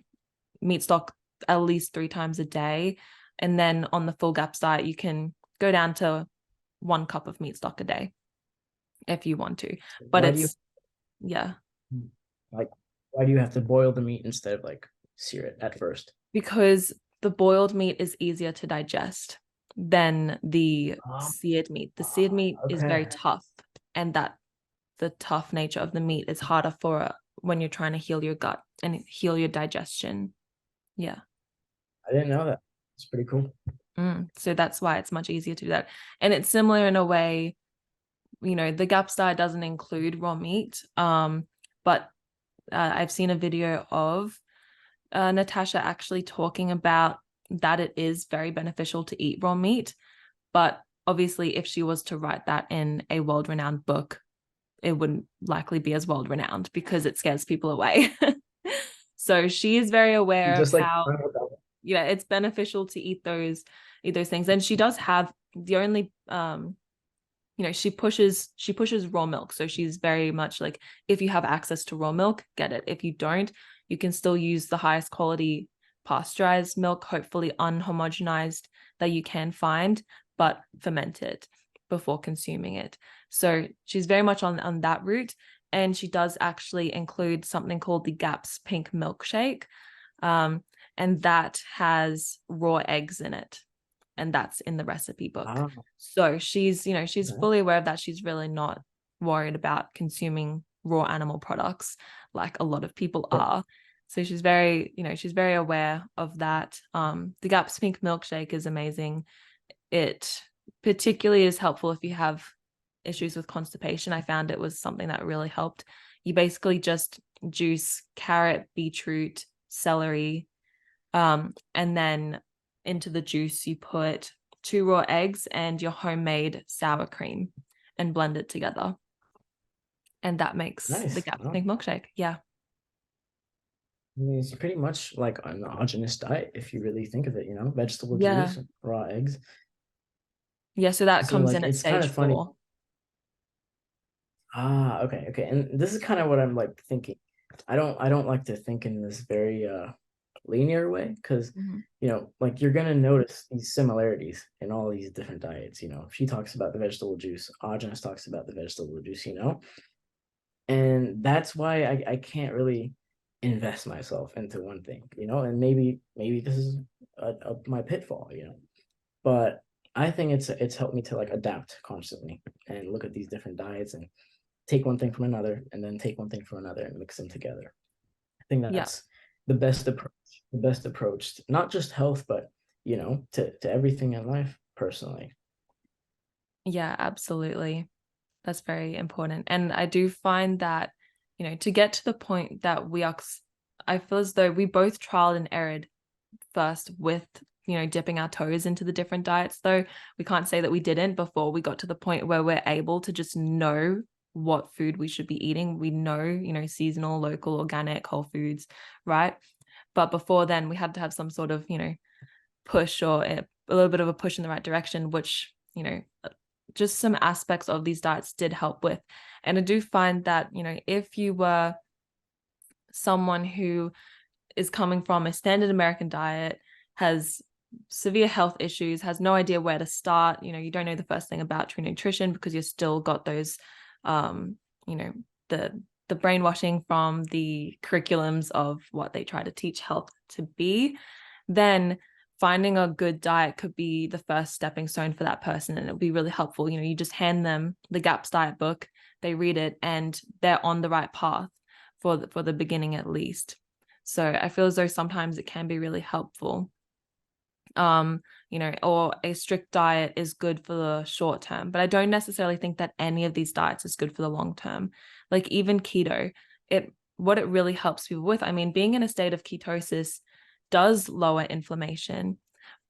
Speaker 1: meat stock at least 3 times a day. And then on the full GAPS diet, you can go down to 1 cup of meat stock a day if you want to. But
Speaker 2: why do you
Speaker 1: yeah,
Speaker 2: like why do you have to boil the meat instead of like sear it at first?
Speaker 1: because the boiled meat is easier to digest than the
Speaker 2: Oh,
Speaker 1: seared meat. The seared meat is very
Speaker 2: okay.
Speaker 1: tough, and that the tough nature of the meat is harder for when you're trying to heal your gut and heal your digestion. Yeah.
Speaker 2: I didn't know that. It's pretty cool.
Speaker 1: So that's why it's much easier to do that. And it's similar in a way, the GAPS diet doesn't include raw meat. But I've seen a video of Natasha actually talking about that it is very beneficial to eat raw meat. But obviously, if she was to write that in a world-renowned book, it wouldn't likely be as world-renowned because it scares people away. So she is very aware of
Speaker 2: Just like
Speaker 1: how, yeah, it's beneficial to eat those things. And she does have the only she pushes raw milk. So she's very much like, if you have access to raw milk, get it. If you don't, you can still use the highest quality pasteurized milk, hopefully unhomogenized, that you can find, but ferment it before consuming it. So she's very much on that route. And she does actually include something called the GAPS pink milkshake. Um, and that has raw eggs in it. And that's in the recipe book.
Speaker 2: ah,
Speaker 1: So she's
Speaker 2: okay.
Speaker 1: fully aware of that. She's really not worried about consuming raw animal products like a lot of people
Speaker 2: Yeah.
Speaker 1: are. So she's very aware of that. The GAPS pink milkshake is amazing. It particularly is helpful if you have issues with constipation. I found it was something that really helped. You basically just juice carrot, beetroot, celery, and then into the juice you put 2 raw eggs and your homemade sour cream and blend it together. And that makes the
Speaker 2: Nice.
Speaker 1: GAPS
Speaker 2: Wow.
Speaker 1: pink milkshake. Yeah.
Speaker 2: I mean, it's pretty much like an homogeneous diet if you really think of it, vegetable
Speaker 1: Yeah.
Speaker 2: juice, raw eggs.
Speaker 1: Yeah. So that
Speaker 2: So
Speaker 1: comes
Speaker 2: like
Speaker 1: in at
Speaker 2: it's kind
Speaker 1: stage
Speaker 2: of funny.
Speaker 1: 4.
Speaker 2: Ah, okay, okay. And this is kind of what I'm like thinking. I don't like to think in this very linear way because
Speaker 1: Mhm.
Speaker 2: like you're gonna notice these similarities in all these different diets. She talks about the vegetable juice, Ajanes talks about the vegetable juice, and that's why I can't really invest myself into one thing, and maybe this is my pitfall, but I think it's helped me to like adapt constantly and look at these different diets and take one thing from another and then take one thing from another and mix them together. I think
Speaker 1: Yeah.
Speaker 2: that's the best approach, not just health, but to everything in life personally.
Speaker 1: Yeah, absolutely. That's very important. And I do find that, to get to the point that I feel as though we both trialed and errored first with, dipping our toes into the different diets, though we can't say that we didn't before we got to the point where we're able to just know what food we should be eating. We know, seasonal, local, organic, whole foods, right? But before then, we had to have some sort of, push or a little bit of a push in the right direction, which, just some aspects of these diets did help with. And I do find that, if you were someone who is coming from a standard American diet, has severe health issues, has no idea where to start, you don't know the first thing about true nutrition because you've still got those you know the brainwashing from the curriculums of what they try to teach health to be, then finding a good diet could be the first stepping stone for that person, and it'll be really helpful. You just hand them the GAPS diet book, they read it, and they're on the right path for the beginning at least. So I feel as though sometimes it can be really helpful. Or a strict diet is good for the short term, but I don't necessarily think that any of these diets is good for the long term. Like even keto, what it really helps people with, I mean, being in a state of ketosis does lower inflammation,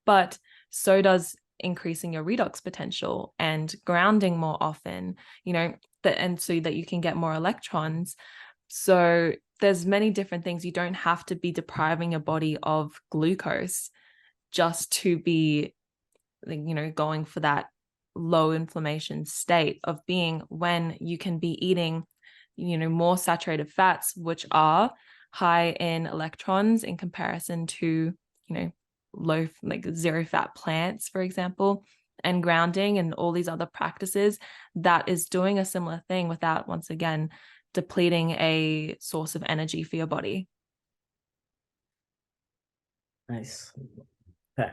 Speaker 1: but so does increasing your redox potential and grounding more often, and so that you can get more electrons. So there's many different things. You don't have to be depriving your body of glucose just to be, going for that low inflammation state of being, when you can be eating, more saturated fats, which are high in electrons in comparison to, low, like zero fat plants, for example, and grounding and all these other practices that is doing a similar thing without, once again, depleting a source of energy for your body.
Speaker 2: Nice. Okay.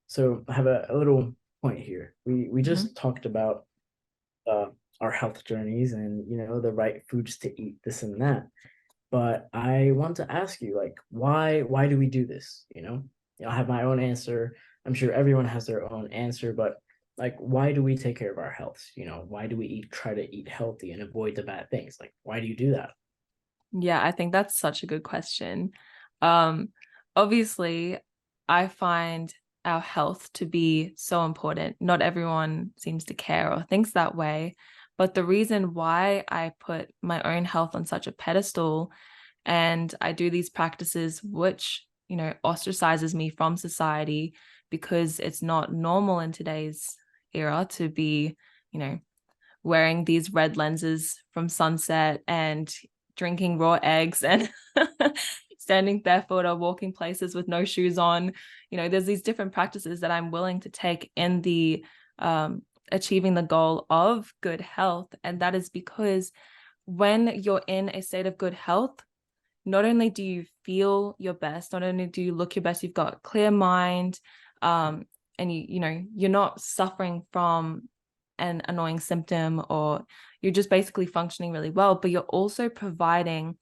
Speaker 2: So I have a little point here. We just talked about our health journeys and the right foods to eat, this and that. But I want to ask you, like, why do we do this? I have my own answer. I'm sure everyone has their own answer, but like, why do we take care of our health? Why do we try to eat healthy and avoid the bad things? Like, why do you do that?
Speaker 1: Yeah, I think that's such a good question. Obviously, I find our health to be so important. Not everyone seems to care or thinks that way, but the reason why I put my own health on such a pedestal and I do these practices which, ostracizes me from society, because it's not normal in today's era to be, wearing these red lenses from sunset and drinking raw eggs and standing barefoot or walking places with no shoes on. There's these different practices that I'm willing to take in the achieving the goal of good health. And that is because when you're in a state of good health, not only do you feel your best, not only do you look your best, you've got a clear mind, and you're not suffering from an annoying symptom, or you're just basically functioning really well, but you're also providing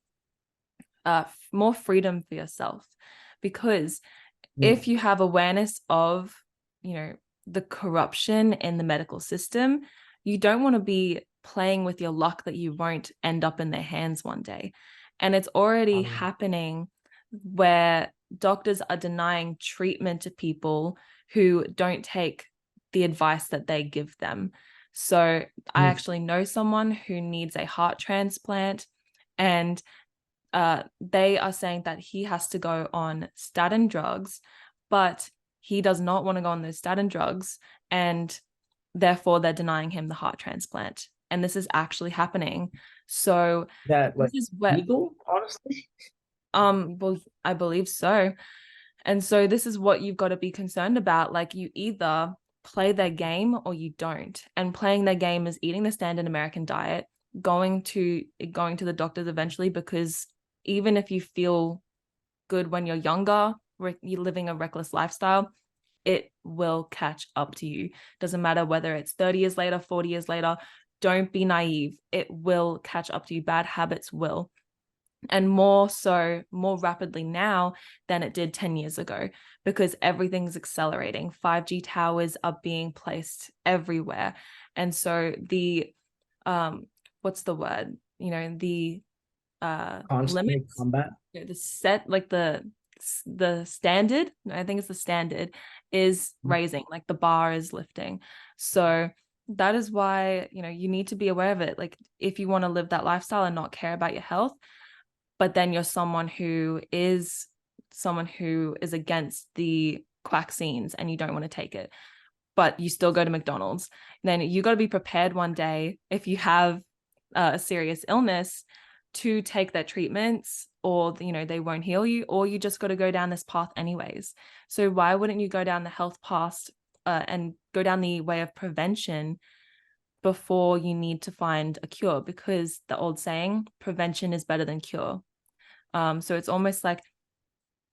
Speaker 1: more freedom for yourself. Because if you have awareness of, the corruption in the medical system, you don't want to be playing with your luck that you won't end up in their hands one day. And it's already happening where doctors are denying treatment to people who don't take the advice that they give them. So I actually know someone who needs a heart transplant, and they are saying that he has to go on statin drugs, but he does not want to go on those statin drugs, and therefore they're denying him the heart transplant. And this is actually happening. So
Speaker 2: That like
Speaker 1: this is what
Speaker 2: legal, honestly?
Speaker 1: well, I believe so. And so this is what you've got to be concerned about. Like, you either play their game or you don't. And playing their game is eating the standard American diet, going to the doctors eventually, because even if you feel good when you're younger, you're living a reckless lifestyle, it will catch up to you. Doesn't matter whether it's 30 years later, 40 years later. Don't be naive. It will catch up to you. Bad habits will. And more rapidly now than it did 10 years ago, because everything's accelerating. 5G towers are being placed everywhere. And so the what's the word? The
Speaker 2: Constant
Speaker 1: limits,
Speaker 2: combat.
Speaker 1: the set, like the standard, I think it's the standard, is raising, like the bar is lifting. So that is why, you need to be aware of it. Like, if you want to live that lifestyle and not care about your health, but then you're someone who is against the vaccines and you don't want to take it, but you still go to McDonald's, then you got to be prepared one day, if you have a serious illness, to take their treatments or, you know, they won't heal you, or you just got to go down this path anyways. So why wouldn't you go down the health path and go down the way of prevention before you need to find a cure? Because the old saying, prevention is better than cure. So it's almost like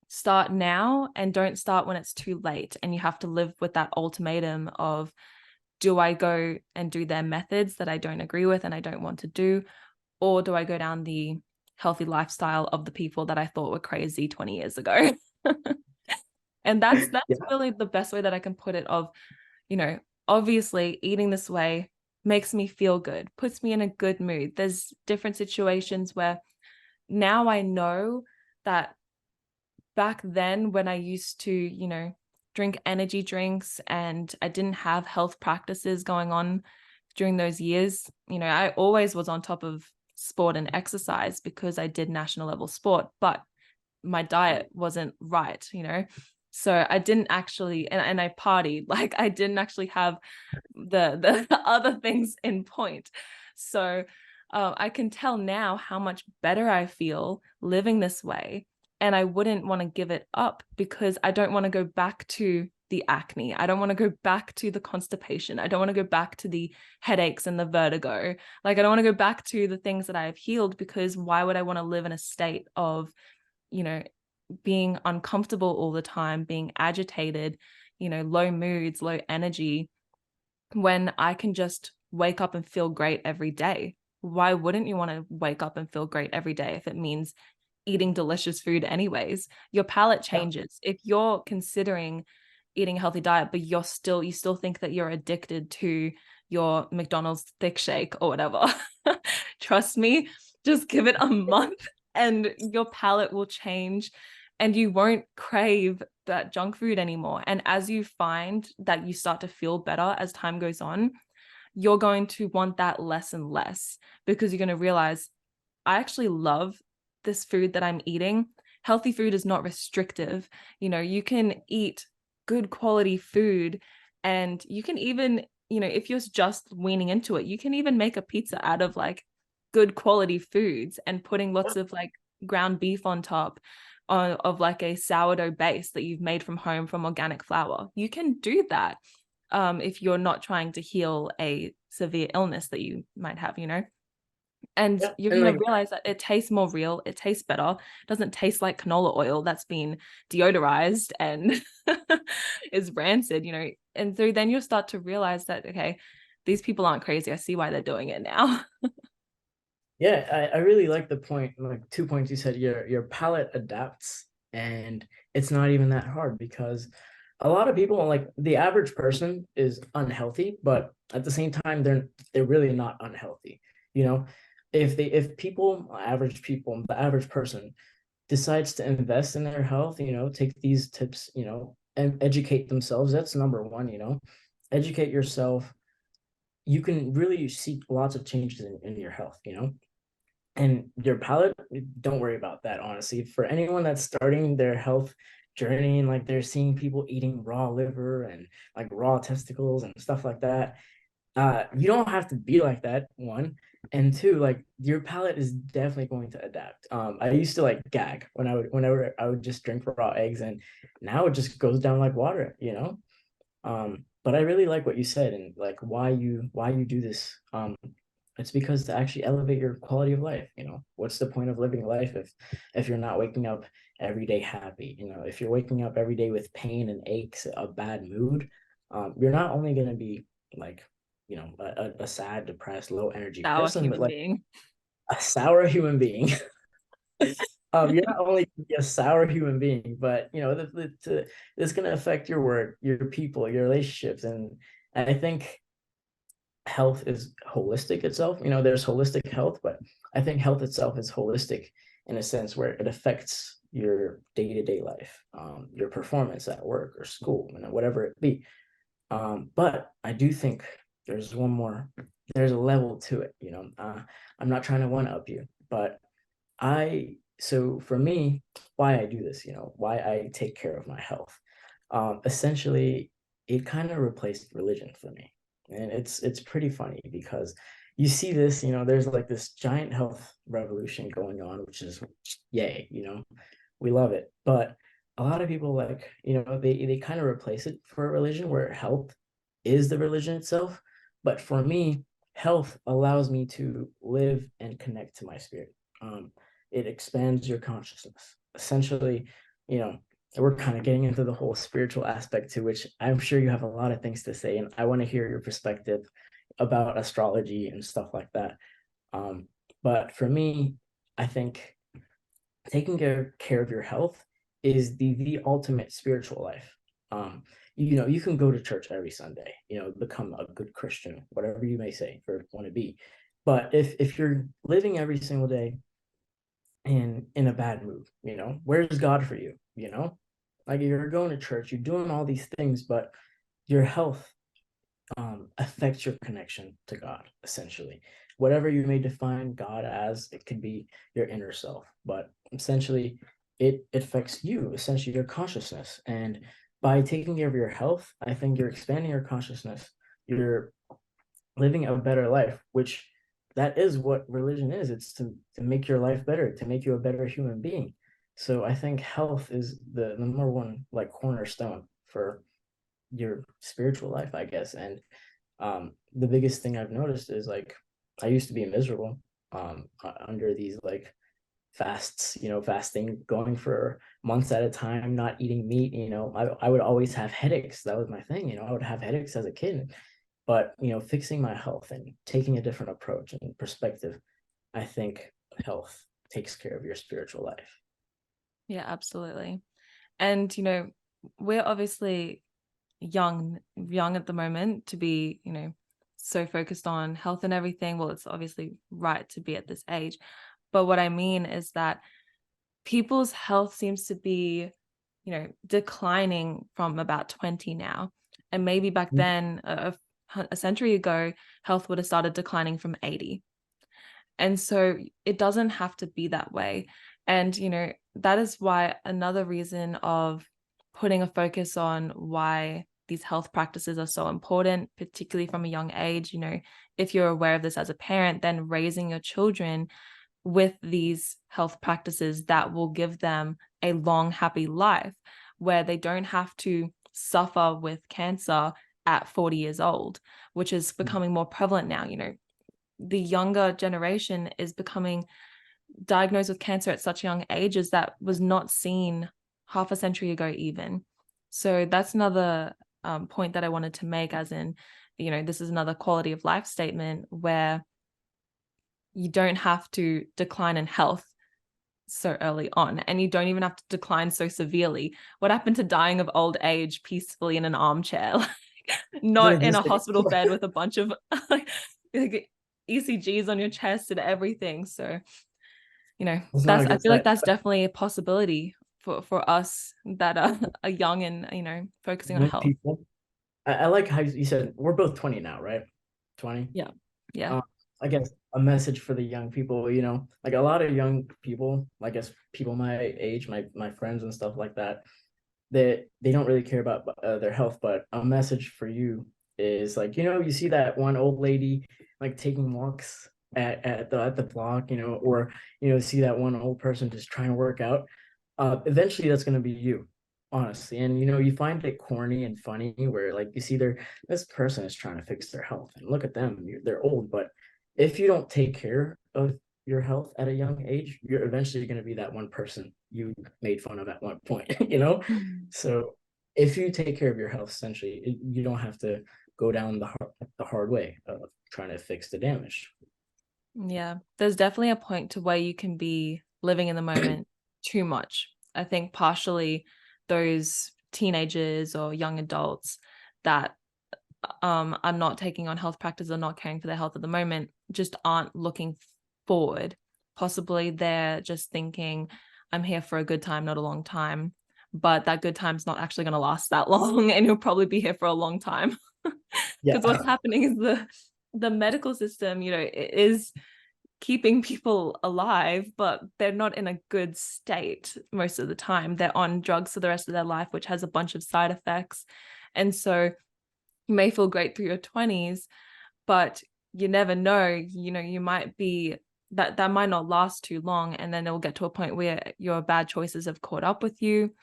Speaker 1: start now and don't start when it's too late. And you have to live with that ultimatum of, do I go and do their methods that I don't agree with and I don't want to do? Or do I go down the healthy lifestyle of the people that I thought were crazy 20 years ago? And that's
Speaker 2: Yeah.
Speaker 1: really the best way that I can put it of, you know, obviously eating this way makes me feel good, puts me in a good mood. There's different situations where now I know that back then when I used to, you know, drink energy drinks and I didn't have health practices going on during those years, you know, I always was on top of sport and exercise because I did national level sport, but my diet wasn't right, you know. So I didn't actually, and I partied, like I didn't actually have the other things in point. So I can tell now how much better I feel living this way. And I wouldn't want to give it up because I don't want to go back to the acne. I don't want to go back to the constipation. I don't want to go back to the headaches and the vertigo. Like I don't want to go back to the things that I have healed, because why would I want to live in a state of, you know, being uncomfortable all the time, being agitated, you know, low moods, low energy, when I can just wake up and feel great every day? Why wouldn't you want to wake up and feel great every day if it means eating delicious food anyways? Your palate
Speaker 2: Yeah.
Speaker 1: changes. If you're considering eating a healthy diet, but you still think that you're addicted to your McDonald's thick shake or whatever, trust me, just give it a month and your palate will change and you won't crave that junk food anymore. And as you find that you start to feel better as time goes on, you're going to want that less and less, because you're going to realize, I actually love this food that I'm eating. Healthy food is not restrictive. You know, you can eat good quality food, and you can even, you know, if you're just weaning into it, you can even make a pizza out of like good quality foods and putting lots of like ground beef on top of like a sourdough base that you've made from home from organic flour. You can do that if you're not trying to heal a severe illness that you might have, you know. And
Speaker 2: Yeah.
Speaker 1: you're
Speaker 2: And
Speaker 1: going to
Speaker 2: like,
Speaker 1: realize that it tastes more real. It tastes better. It doesn't taste like canola oil that's been deodorized and is rancid, you know. And so then you'll start to realize that, okay, these people aren't crazy. I see why they're doing it now.
Speaker 2: yeah, I really like the point, like 2 points you said. Your palate adapts, and it's not even that hard, because a lot of people, like the average person, is unhealthy, but at the same time, they're really not unhealthy. You know, if people, average people, the average person decides to invest in their health, you know, take these tips, you know, and educate themselves. That's number one, you know, educate yourself. You can really see lots of changes in your health, you know. And your palate, don't worry about that, honestly. For anyone that's starting their health journey and like they're seeing people eating raw liver and like raw testicles and stuff like that, you don't have to be like that, one. And two, like your palate is definitely going to adapt. I used to like gag whenever I would just drink raw eggs, and now it just goes down like water, you know. But I really like what you said, and like why you do this. It's because to actually elevate your quality of life. You know, what's the point of living life if you're not waking up every day happy? You know, if you're waking up every day with pain and aches, a bad mood, you're not only going to be like, you know, a sad, depressed, low energy
Speaker 1: Sour
Speaker 2: person, but
Speaker 1: human
Speaker 2: like
Speaker 1: being.
Speaker 2: a sour human being. You're not only a sour human being, but you know, it's going to affect your work, your people, your relationships. And I think health is holistic itself. You know, there's holistic health, but I think health itself is holistic in a sense where it affects your day-to-day life, your performance at work or school, you know, whatever it be. But I do think there's one more, there's a level to it, you know. I'm not trying to one up you, but so for me, why I do this, you know, why I take care of my health, essentially, it kind of replaced religion for me. And it's pretty funny because you see this, there's like this giant health revolution going on, which is yay, we love it. But a lot of people like, they kind of replace it for a religion where health is the religion itself. But for me, health allows me to live and connect to my spirit. It expands your consciousness. Essentially, you know, we're kind of getting into the whole spiritual aspect to which I'm sure you have a lot of things to say, and I want to hear your perspective about astrology and stuff like that. Um, but for me, I think taking care of your health is the ultimate spiritual life. You can go to church every Sunday, become a good Christian, whatever you may say or want to be. But if you're living every single day in a bad mood, where's God for you? Like you're going to church, you're doing all these things, but your health affects your connection to God, essentially. Whatever you may define God as, it could be your inner self, but essentially it affects you, essentially your consciousness. And by taking care of your health, I think you're expanding your consciousness. You're living a better life, which that is what religion is. It's to make your life better, to make you a better human being. So I think health is the number one like cornerstone for your spiritual life, I guess. And the biggest thing I've noticed is like I used to be miserable under these like fasts, fasting, going for months at a time, not eating meat. I would always have headaches. That was my thing. I would have headaches as a kid. But fixing my health and taking a different approach and perspective, I think health takes care of your spiritual life.
Speaker 1: Yeah, absolutely. And we're obviously young at the moment to be so focused on health and everything. Well, it's obviously right to be at this age, but what I mean is that people's health seems to be declining from about 20 now, and maybe back then a century ago health would have started declining from 80. And so it doesn't have to be that way. And that is why another reason of putting a focus on why these health practices are so important, particularly from a young age. If you're aware of this as a parent, then raising your children with these health practices that will give them a long, happy life where they don't have to suffer with cancer at 40 years old, which is becoming more prevalent now. The younger generation is becoming diagnosed with cancer at such young ages that was not seen half a century ago even. So that's another point that I wanted to make, as in, this is another quality of life statement where you don't have to decline in health so early on, and you don't even have to decline so severely. What happened to dying of old age peacefully in an armchair, not in a hospital bed with a bunch of like ECGs on your chest and everything? So I feel like that's definitely a possibility for us that are young and focusing on
Speaker 2: young
Speaker 1: health.
Speaker 2: people. I like how you said we're both 20 now, right? 20.
Speaker 1: Yeah.
Speaker 2: I guess a message for the young people, like a lot of young people, I guess people my age, my friends and stuff like that, they don't really care about their health. But a message for you is like, you see that one old lady like taking walks at the block, or see that one old person just trying to work out. Eventually that's going to be you, honestly. And you find it corny and funny where like you see this person is trying to fix their health and look at them, they're old. But if you don't take care of your health at a young age, you're eventually going to be that one person you made fun of at one point. So if you take care of your health, essentially you don't have to go down the hard way of trying to fix the damage.
Speaker 1: Yeah, there's definitely a point to where you can be living in the moment too much. I think partially those teenagers or young adults that are not taking on health practices or not caring for their health at the moment just aren't looking forward. Possibly they're just thinking, I'm here for a good time, not a long time. But that good time's not actually going to last that long, and you'll probably be here for a long time.
Speaker 2: Yeah.
Speaker 1: Because what's happening is the medical system, it is keeping people alive, but they're not in a good state most of the time. They're on drugs for the rest of their life, which has a bunch of side effects. And so you may feel great through your 20s, but you never know, you might be that might not last too long, and then it will get to a point where your bad choices have caught up with you,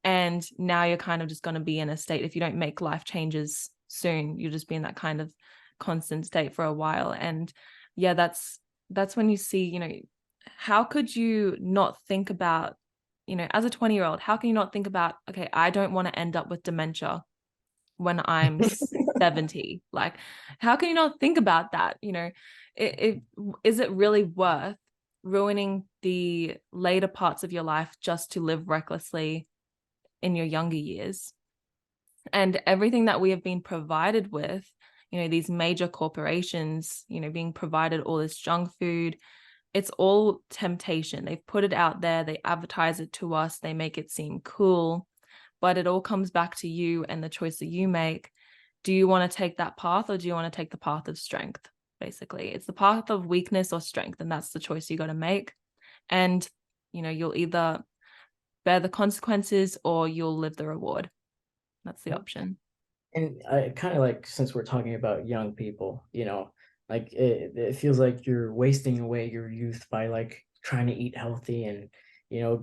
Speaker 1: and now you're kind of just going to be in a state, if you don't make life changes soon, you'll just be in that kind of constant state for a while. And yeah, that's when you see, how could you not think about, as a 20-year-old, how can you not think about, okay, I don't want to end up with dementia when I'm 70? Like, how can you not think about that? Is it really worth ruining the later parts of your life just to live recklessly in your younger years? And everything that we have been provided with, these major corporations, being provided all this junk food, it's all temptation. They've put it out there, they advertise it to us, they make it seem cool, but it all comes back to you and the choice that you make. Do you want to take that path, or do you want to take the path of strength? Basically, it's the path of weakness or strength, and that's the choice you got to make. And you'll either bear the consequences or you'll live the reward. That's the option.
Speaker 2: And I kind of like, since we're talking about young people, like it feels like you're wasting away your youth by like trying to eat healthy and,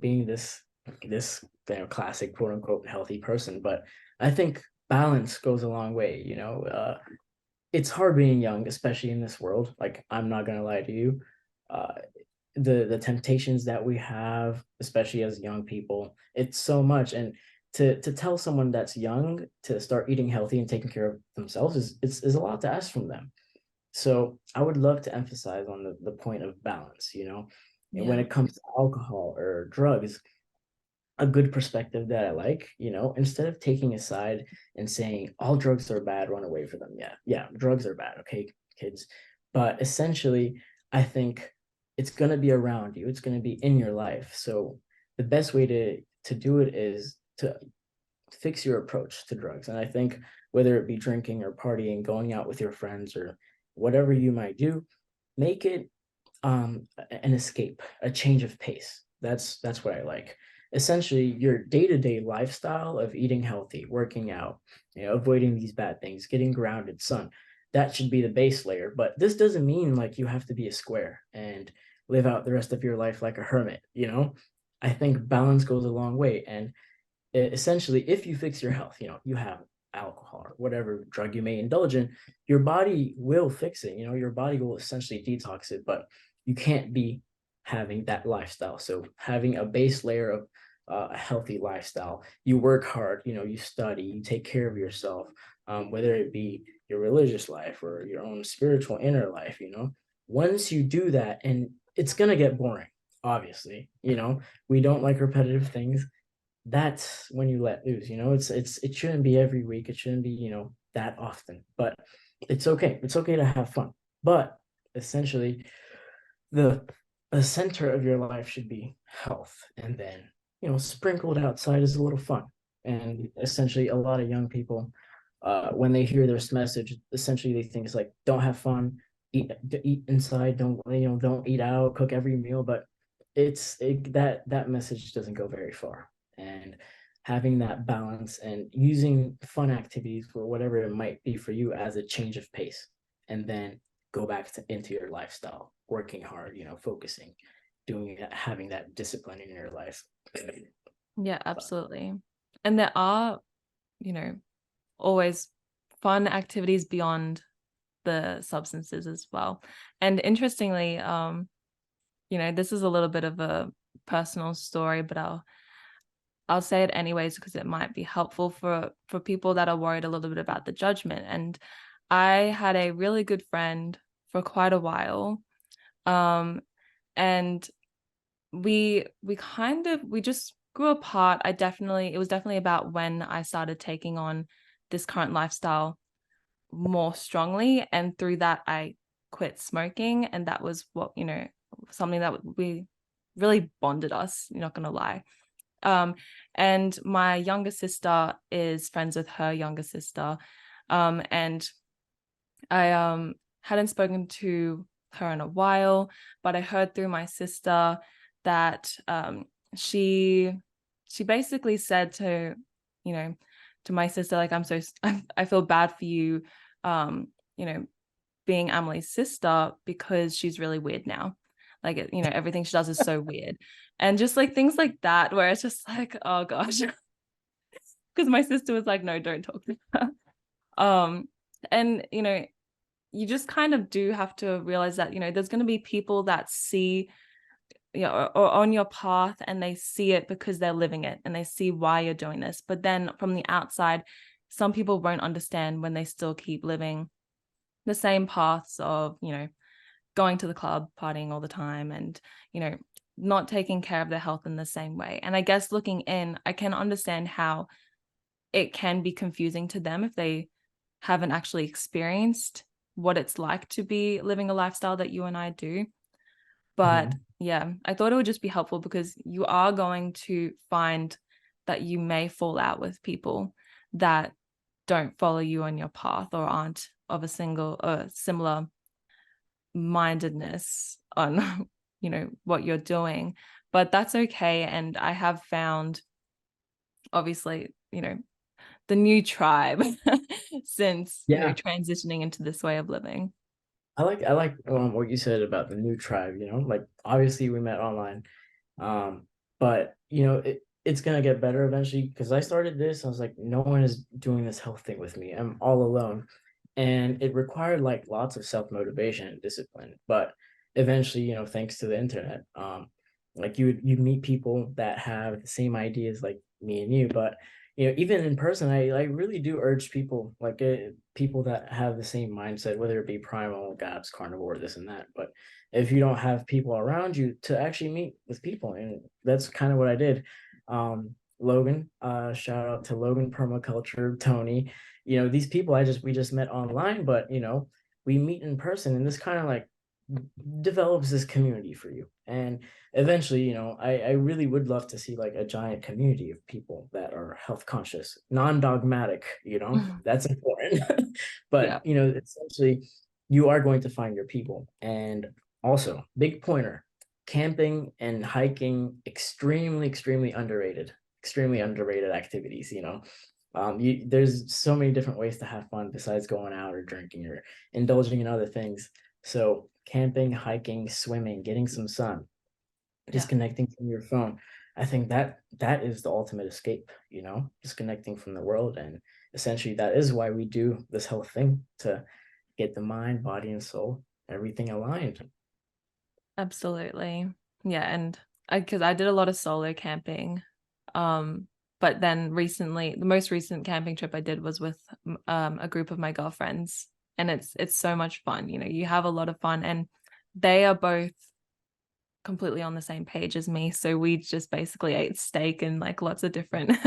Speaker 2: being this classic quote unquote healthy person. But I think balance goes a long way, it's hard being young, especially in this world. Like, I'm not gonna lie to you. Uh, the temptations that we have, especially as young people, it's so much. And to tell someone that's young to start eating healthy and taking care of themselves is a lot to ask from them. So I would love to emphasize on the point of balance, and when
Speaker 1: Yeah.
Speaker 2: it comes to alcohol or drugs, a good perspective that I like, instead of taking a side and saying all drugs are bad, run away from them. Yeah, yeah, drugs are bad, okay, kids. But essentially, I think it's gonna be around you, it's gonna be in your life. So the best way to do it is to fix your approach to drugs. And I think whether it be drinking or partying, going out with your friends or whatever you might do, make it an escape, a change of pace. That's what I like. Essentially, your day-to-day lifestyle of eating healthy, working out, avoiding these bad things, getting grounded, sun, that should be the base layer. But this doesn't mean like you have to be a square and live out the rest of your life like a hermit. I think balance goes a long way. And essentially, if you fix your health, you have alcohol or whatever drug you may indulge in, your body will fix it. Your body will essentially detox it, but you can't be having that lifestyle. So having a base layer of a healthy lifestyle, you work hard, you study, you take care of yourself, whether it be your religious life or your own spiritual inner life. Once you do that, and it's gonna get boring, obviously. We don't like repetitive things. That's when you let loose. It shouldn't be every week, it shouldn't be that often, but it's okay to have fun. But essentially, the the center of your life should be health, and then sprinkled outside is a little fun. And essentially, a lot of young people, when they hear this message, essentially they think it's like, don't have fun, eat inside, don't eat out, cook every meal. But that message doesn't go very far. And having that balance and using fun activities for whatever it might be for you as a change of pace, and then go back into your lifestyle, working hard, focusing, doing it, having that discipline in your life.
Speaker 1: Yeah, absolutely. And there are, always fun activities beyond the substances as well. And interestingly, this is a little bit of a personal story, but I'll say it anyways because it might be helpful for people that are worried a little bit about the judgment. And I had a really good friend for quite a while. And we just grew apart. It was definitely about when I started taking on this current lifestyle more strongly, and through that I quit smoking, and that was what, something that we really bonded us, not gonna lie. And my younger sister is friends with her younger sister, and I hadn't spoken to her in a while, but I heard through my sister that she basically said to, to my sister, like, I feel bad for you, you know being Emily's sister because she's really weird now. Like, you know, everything she does is so weird. And just like things like that, where it's just like, oh gosh. Because my sister was like, no, don't talk to her. And you know, you just kind of do have to realize that, you know, there's going to be people that see, you know, or on your path, and they see it because they're living it and they see why you're doing this. But then from the outside, some people won't understand when they still keep living the same paths of, you know, going to the club, partying all the time, and, you know, not taking care of their health in the same way. And I guess looking in, I can understand how it can be confusing to them if they haven't actually experienced what it's like to be living a lifestyle that you and I do. But
Speaker 2: Mhm.
Speaker 1: yeah, I thought it would just be helpful because you are going to find that you may fall out with people that don't follow you on your path or aren't of a similar mindedness on you know what you're doing. But that's okay. And I have found, obviously, you know, the new tribe since, you know,
Speaker 2: Yeah,
Speaker 1: transitioning into this way of living.
Speaker 2: I like what you said about the new tribe, like obviously we met online. But it's gonna get better eventually because I started this. I was like, no one is doing this health thing with me. I'm all alone. And it required like lots of self-motivation and discipline. But eventually, thanks to the internet, like you meet people that have the same ideas like me and you. But even in person, I really do urge people like people that have the same mindset, whether it be primal, gaps, carnivore, this and that. But if you don't have people around you to actually meet with people, and that's kind of what I did. Logan, shout out to Logan, permaculture, Tony. These people we just met online, but we meet in person, and this kind of like develops this community for you. And eventually, I really would love to see like a giant community of people that are health conscious, non-dogmatic, that's important. But
Speaker 1: Yeah,
Speaker 2: essentially you are going to find your people. And also, big pointer, camping and hiking, extremely underrated activities. There's so many different ways to have fun besides going out or drinking or indulging in other things. So camping, hiking, swimming, getting some sun,
Speaker 1: yeah,
Speaker 2: disconnecting from your phone. I think that is the ultimate escape, disconnecting from the world. And essentially that is why we do this whole thing, to get the mind, body, and soul, everything aligned.
Speaker 1: absolutely. Yeah, and because I did a lot of solo camping. Um, but then recently, the most recent camping trip I did was with a group of my girlfriends, and it's so much fun. You know, you have a lot of fun, and they are both completely on the same page as me. So we just basically ate steak and like lots of different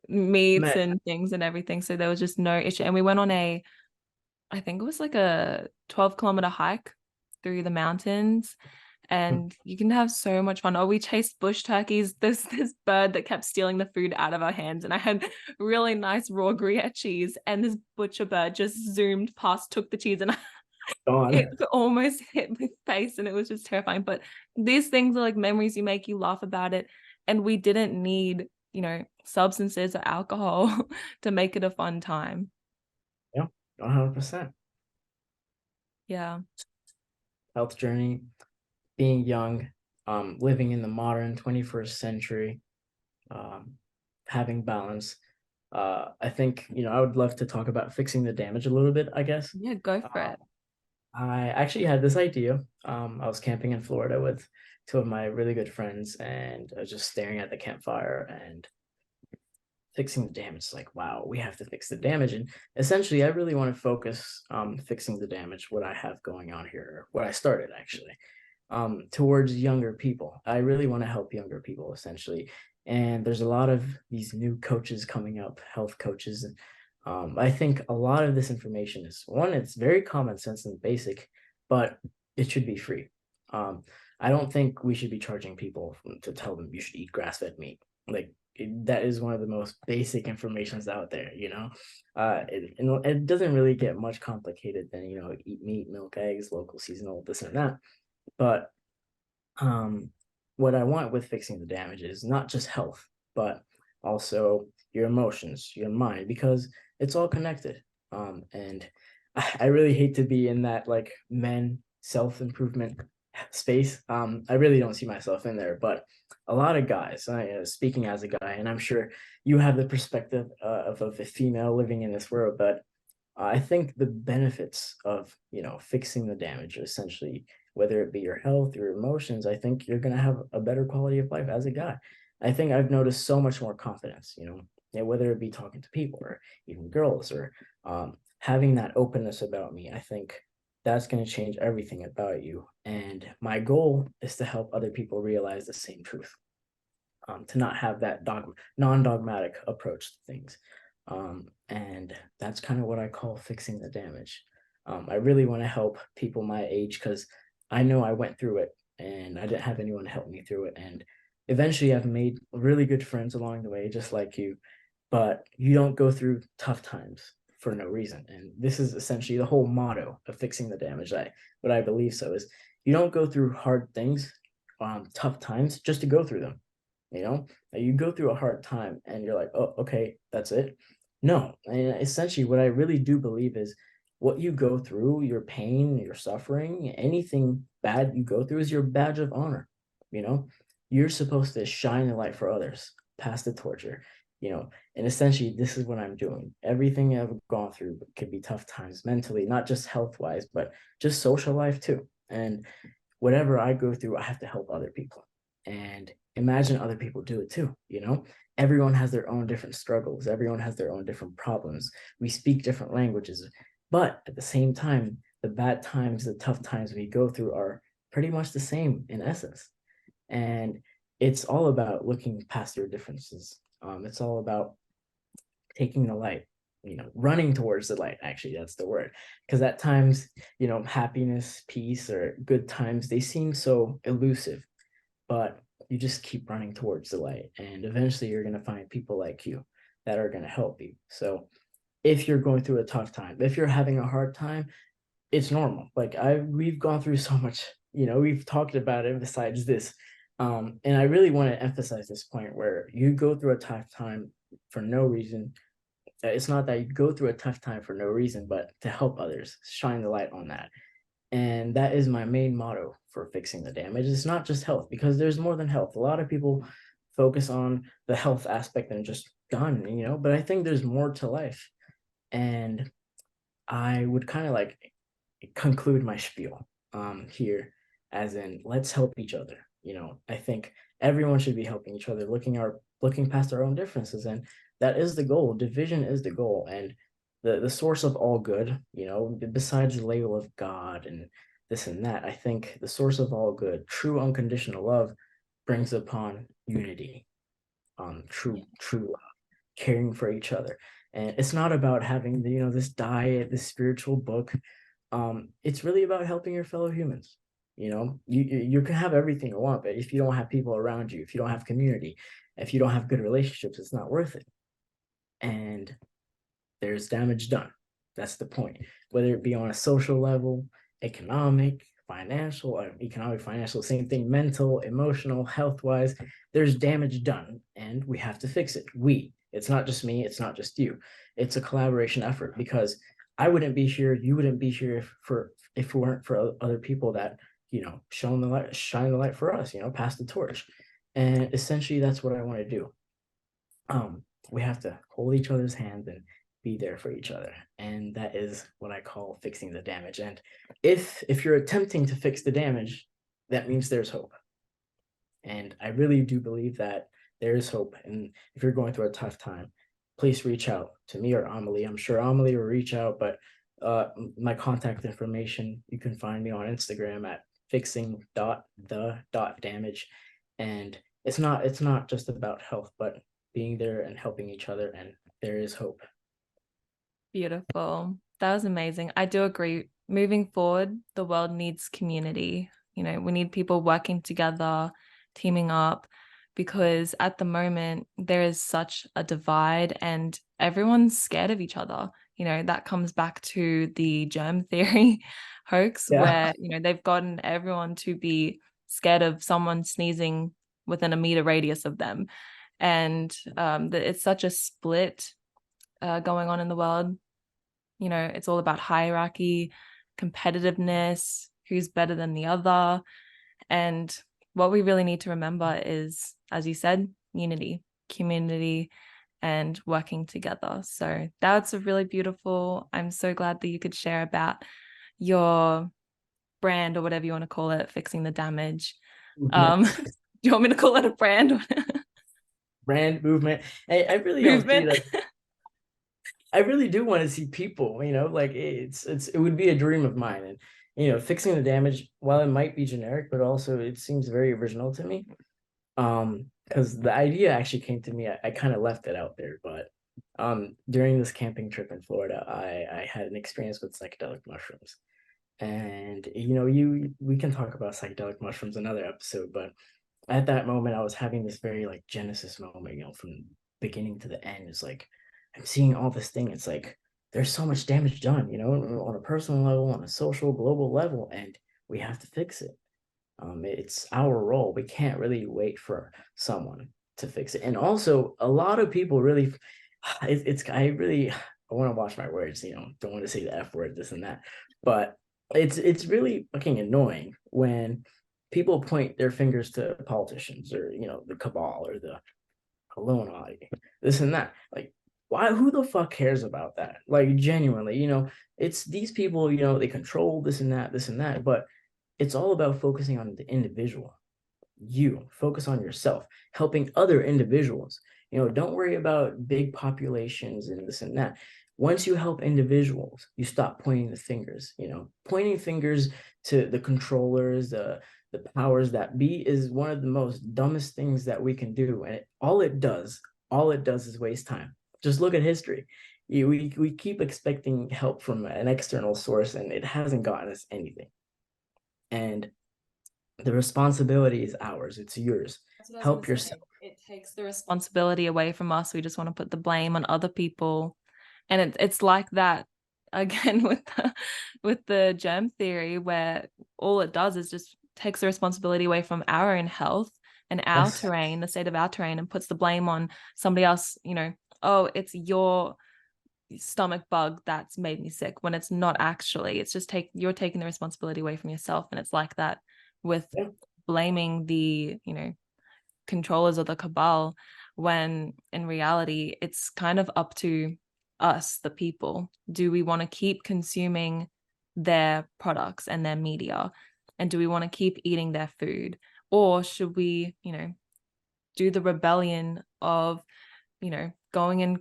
Speaker 1: meats
Speaker 2: Man,
Speaker 1: and things and everything. So there was just no issue. And we went on I think it was like a 12-kilometer hike through the mountains. And you can have so much fun. Oh, we chased bush turkeys. There's this bird that kept stealing the food out of our hands. And I had really nice raw Gruyere cheese. And this butcher bird just zoomed past, took the cheese, and it
Speaker 2: gone.
Speaker 1: almost hit my face, and it was just terrifying. But these things are like memories you make, you laugh about it. And we didn't need, you know, substances or alcohol to make it a fun time.
Speaker 2: Yeah, 100%.
Speaker 1: Yeah.
Speaker 2: Health journey, being young, living in the modern 21st century, um, having balance. I think, I would love to talk about fixing the damage a little bit, I guess.
Speaker 1: Yeah, go for
Speaker 2: Uh,
Speaker 1: it.
Speaker 2: I actually had this idea. I was camping in Florida with two of my really good friends, and I was just staring at the campfire and fixing the damage. It's like, wow, we have to fix the damage. And essentially, I really want to focus fixing the damage, what I have going on here, what I started actually, towards younger people. I really want to help younger people essentially. And there's a lot of these new coaches coming up, health coaches. And I think a lot of this information is one, it's very common sense and basic, but it should be free. Um, I don't think we should be charging people to tell them you should eat grass-fed meat. Like that is one of the most basic informations out there, it doesn't really get much complicated than, eat meat, milk, eggs, local, seasonal, this and that. But um, what I want with fixing the damage is not just health, but also your emotions, your mind, because it's all connected. And I really hate to be in that like men self-improvement space. I really don't see myself in there, but a lot of guys, speaking as a guy, and I'm sure you have the perspective of a female living in this world, but I think the benefits of, fixing the damage, essentially, whether it be your health, your emotions, I think you're going to have a better quality of life as a guy. I think I've noticed so much more confidence, whether it be talking to people or even girls or having that openness about me. I think that's going to change everything about you. And my goal is to help other people realize the same truth, to not have that non-dogmatic approach to things. And that's kind of what I call fixing the damage. I really want to help people my age because I know I went through it and I didn't have anyone to help me through it. And eventually I've made really good friends along the way, just like you. But you don't go through tough times for no reason. And this is essentially the whole motto of fixing the damage. What I believe so is you don't go through hard things, tough times just to go through them. You go through a hard time and you're like, oh, okay, that's it. No, and essentially what I really do believe is what you go through, your pain, your suffering, anything bad you go through is your badge of honor. you know you're supposed to shine the light for others, pass the torture. And essentially this is what I'm doing. Everything I've gone through could be tough times mentally, not just health wise, but just social life too. And whatever I go through, I have to help other people. And imagine other people do it too. Everyone has their own different struggles, everyone has their own different problems. We speak different languages, but at the same time, the bad times, the tough times we go through are pretty much the same in essence. And it's all about looking past your differences. It's all about taking the light, running towards the light. Actually, that's the word. Because at times, happiness, peace, or good times, they seem so elusive, but you just keep running towards the light. And eventually, you're going to find people like you that are going to help you. So if you're going through a tough time, if you're having a hard time, it's normal. Like we've gone through so much, we've talked about it besides this. And I really want to emphasize this point where you go through a tough time for no reason. It's not that you go through a tough time for no reason, but to help others, shine the light on that. And that is my main motto for fixing the damage. It's not just health, because there's more than health. A lot of people focus on the health aspect and just done, but I think there's more to life. And I would kind of like conclude my spiel here as in let's help each other. I think everyone should be helping each other, looking past our own differences, and that is the goal. Division is the goal, and the source of all good, besides the label of God and this and that. I think the source of all good, true unconditional love, brings upon unity, true love, caring for each other. And it's not about having this diet, this spiritual book. It's really about helping your fellow humans. You can have everything you want, but if you don't have people around you, if you don't have community, if you don't have good relationships, it's not worth it. And there's damage done. That's the point. Whether it be on a social level, financial, same thing, mental, emotional, health wise, there's damage done and we have to fix it. It's not just me, it's not just you. It's a collaboration effort, because I wouldn't be here, you wouldn't be here if it weren't for other people that, shine the light for us, pass the torch. And essentially that's what I want to do. We have to hold each other's hands and be there for each other. And that is what I call fixing the damage. And if you're attempting to fix the damage, that means there's hope. And I really do believe that there is hope. And if you're going through a tough time, please reach out to me or Amelie. I'm sure Amelie will reach out, but my contact information, you can find me on Instagram at fixing.the.damage. And it's not just about health, but being there and helping each other, and there is hope.
Speaker 1: Beautiful. That was amazing. I do agree. Moving forward, the world needs community. We need people working together, teaming up, because at the moment there is such a divide and everyone's scared of each other. That comes back to the germ theory hoax,
Speaker 2: Yeah.
Speaker 1: where, they've gotten everyone to be scared of someone sneezing within a meter radius of them. And it's such a split going on in the world. You know, it's all about hierarchy, competitiveness, who's better than the other. And what we really need to remember is, as you said, unity, community, and working together. So that's a really beautiful. I'm so glad that you could share about your brand or whatever you want to call it, fixing the damage. Do
Speaker 2: Movement.
Speaker 1: you want me to call it a brand?
Speaker 2: Brand movement. I really see
Speaker 1: Movement?
Speaker 2: like I really do want to see people, like it would be a dream of mine. And fixing the damage, while it might be generic, but also it seems very original to me. Because the idea actually came to me. I kind of left it out there, but during this camping trip in Florida, I had an experience with psychedelic mushrooms. And we can talk about psychedelic mushrooms another episode, but at that moment I was having this very like Genesis moment, from beginning to the end. It's like I'm seeing all this thing. It's like there's so much damage done, on a personal level, on a social, global level, and we have to fix it. It's our role. We can't really wait for someone to fix it. And also, a lot of people really, I want to watch my words. Don't want to say the F word, this and that, but it's really fucking annoying when people point their fingers to politicians or the cabal or the Illuminati, this and that. Like, why? Who the fuck cares about that? Like, genuinely, it's these people. They control this and that, this and that, but it's all about focusing on the individual. You focus on yourself, helping other individuals. Don't worry about big populations and this and that. Once you help individuals, you stop pointing the fingers. Pointing fingers to the controllers, the powers that be is one of the most dumbest things that we can do. And all it does is waste time. Just look at history. We keep expecting help from an external source, and it hasn't gotten us anything. And the responsibility is ours. It's yours.
Speaker 1: That's what I was going
Speaker 2: Help
Speaker 1: to say.
Speaker 2: yourself.
Speaker 1: It takes the responsibility away from us. We just want to put the blame on other people. And it's like that again with the germ theory, where all it does is just takes the responsibility away from our own health and our
Speaker 2: Yes.
Speaker 1: terrain, the state of our terrain, and puts the blame on somebody else. Oh, it's your stomach bug that's made me sick, when it's not actually. It's just you're taking the responsibility away from yourself. And it's like that with
Speaker 2: Yeah.
Speaker 1: blaming the controllers of the cabal, when in reality it's kind of up to us, the people. Do we want to keep consuming their products and their media, and do we want to keep eating their food, or should we do the rebellion of going and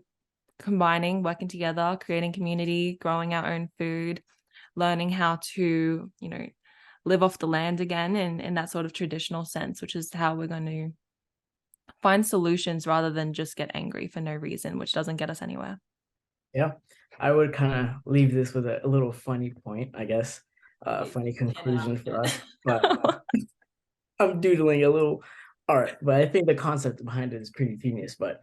Speaker 1: combining, working together, creating community, growing our own food, learning how to live off the land again in that sort of traditional sense, which is how we're going to find solutions rather than just get angry for no reason, which doesn't get us anywhere.
Speaker 2: Yeah. I would kind of leave this with a little funny point, I guess. Funny conclusion for us. But I'm doodling a little art, but I think the concept behind it is pretty genius. But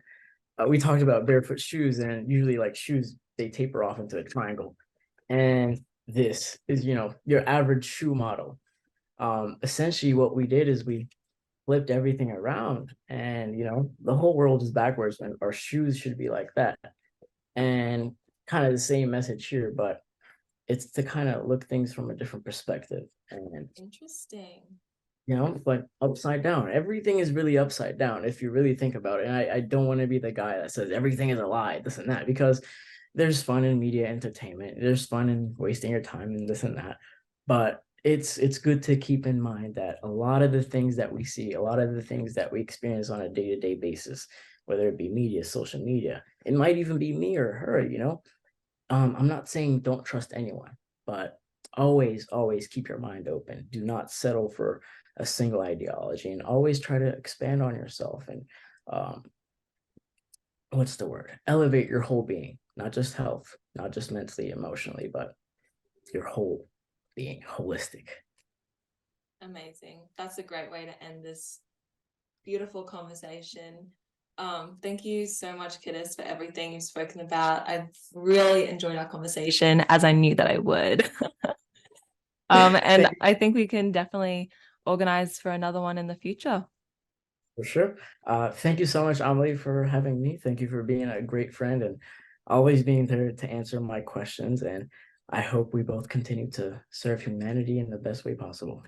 Speaker 2: we talked about barefoot shoes, and usually like shoes, they taper off into a triangle. And this is, your average shoe model. Essentially what we did is we flipped everything around, and the whole world is backwards, and our shoes should be like that. And kind of the same message here, but it's to kind of look things from a different perspective. And
Speaker 1: Interesting.
Speaker 2: it's like upside down. Everything is really upside down if you really think about it. And I don't want to be the guy that says everything is a lie, this and that, because there's fun in media entertainment. There's fun in wasting your time and this and that. But it's good to keep in mind that a lot of the things that we see, a lot of the things that we experience on a day-to-day basis, whether it be media, social media, it might even be me or her. I'm not saying don't trust anyone, but always keep your mind open. Do not settle for a single ideology, and always try to expand on yourself and um, what's the word? Elevate your whole being, not just health, not just mentally, emotionally, but your whole being, holistic.
Speaker 1: Amazing. That's a great way to end this beautiful conversation. Thank you so much, Kidus, for everything you've spoken about. I've really enjoyed our conversation, as I knew that I would. And I think we can definitely organize for another one in the future.
Speaker 2: For sure. Thank you so much, Amelie, for having me. Thank you for being a great friend, and always being there to answer my questions. And I hope we both continue to serve humanity in the best way possible.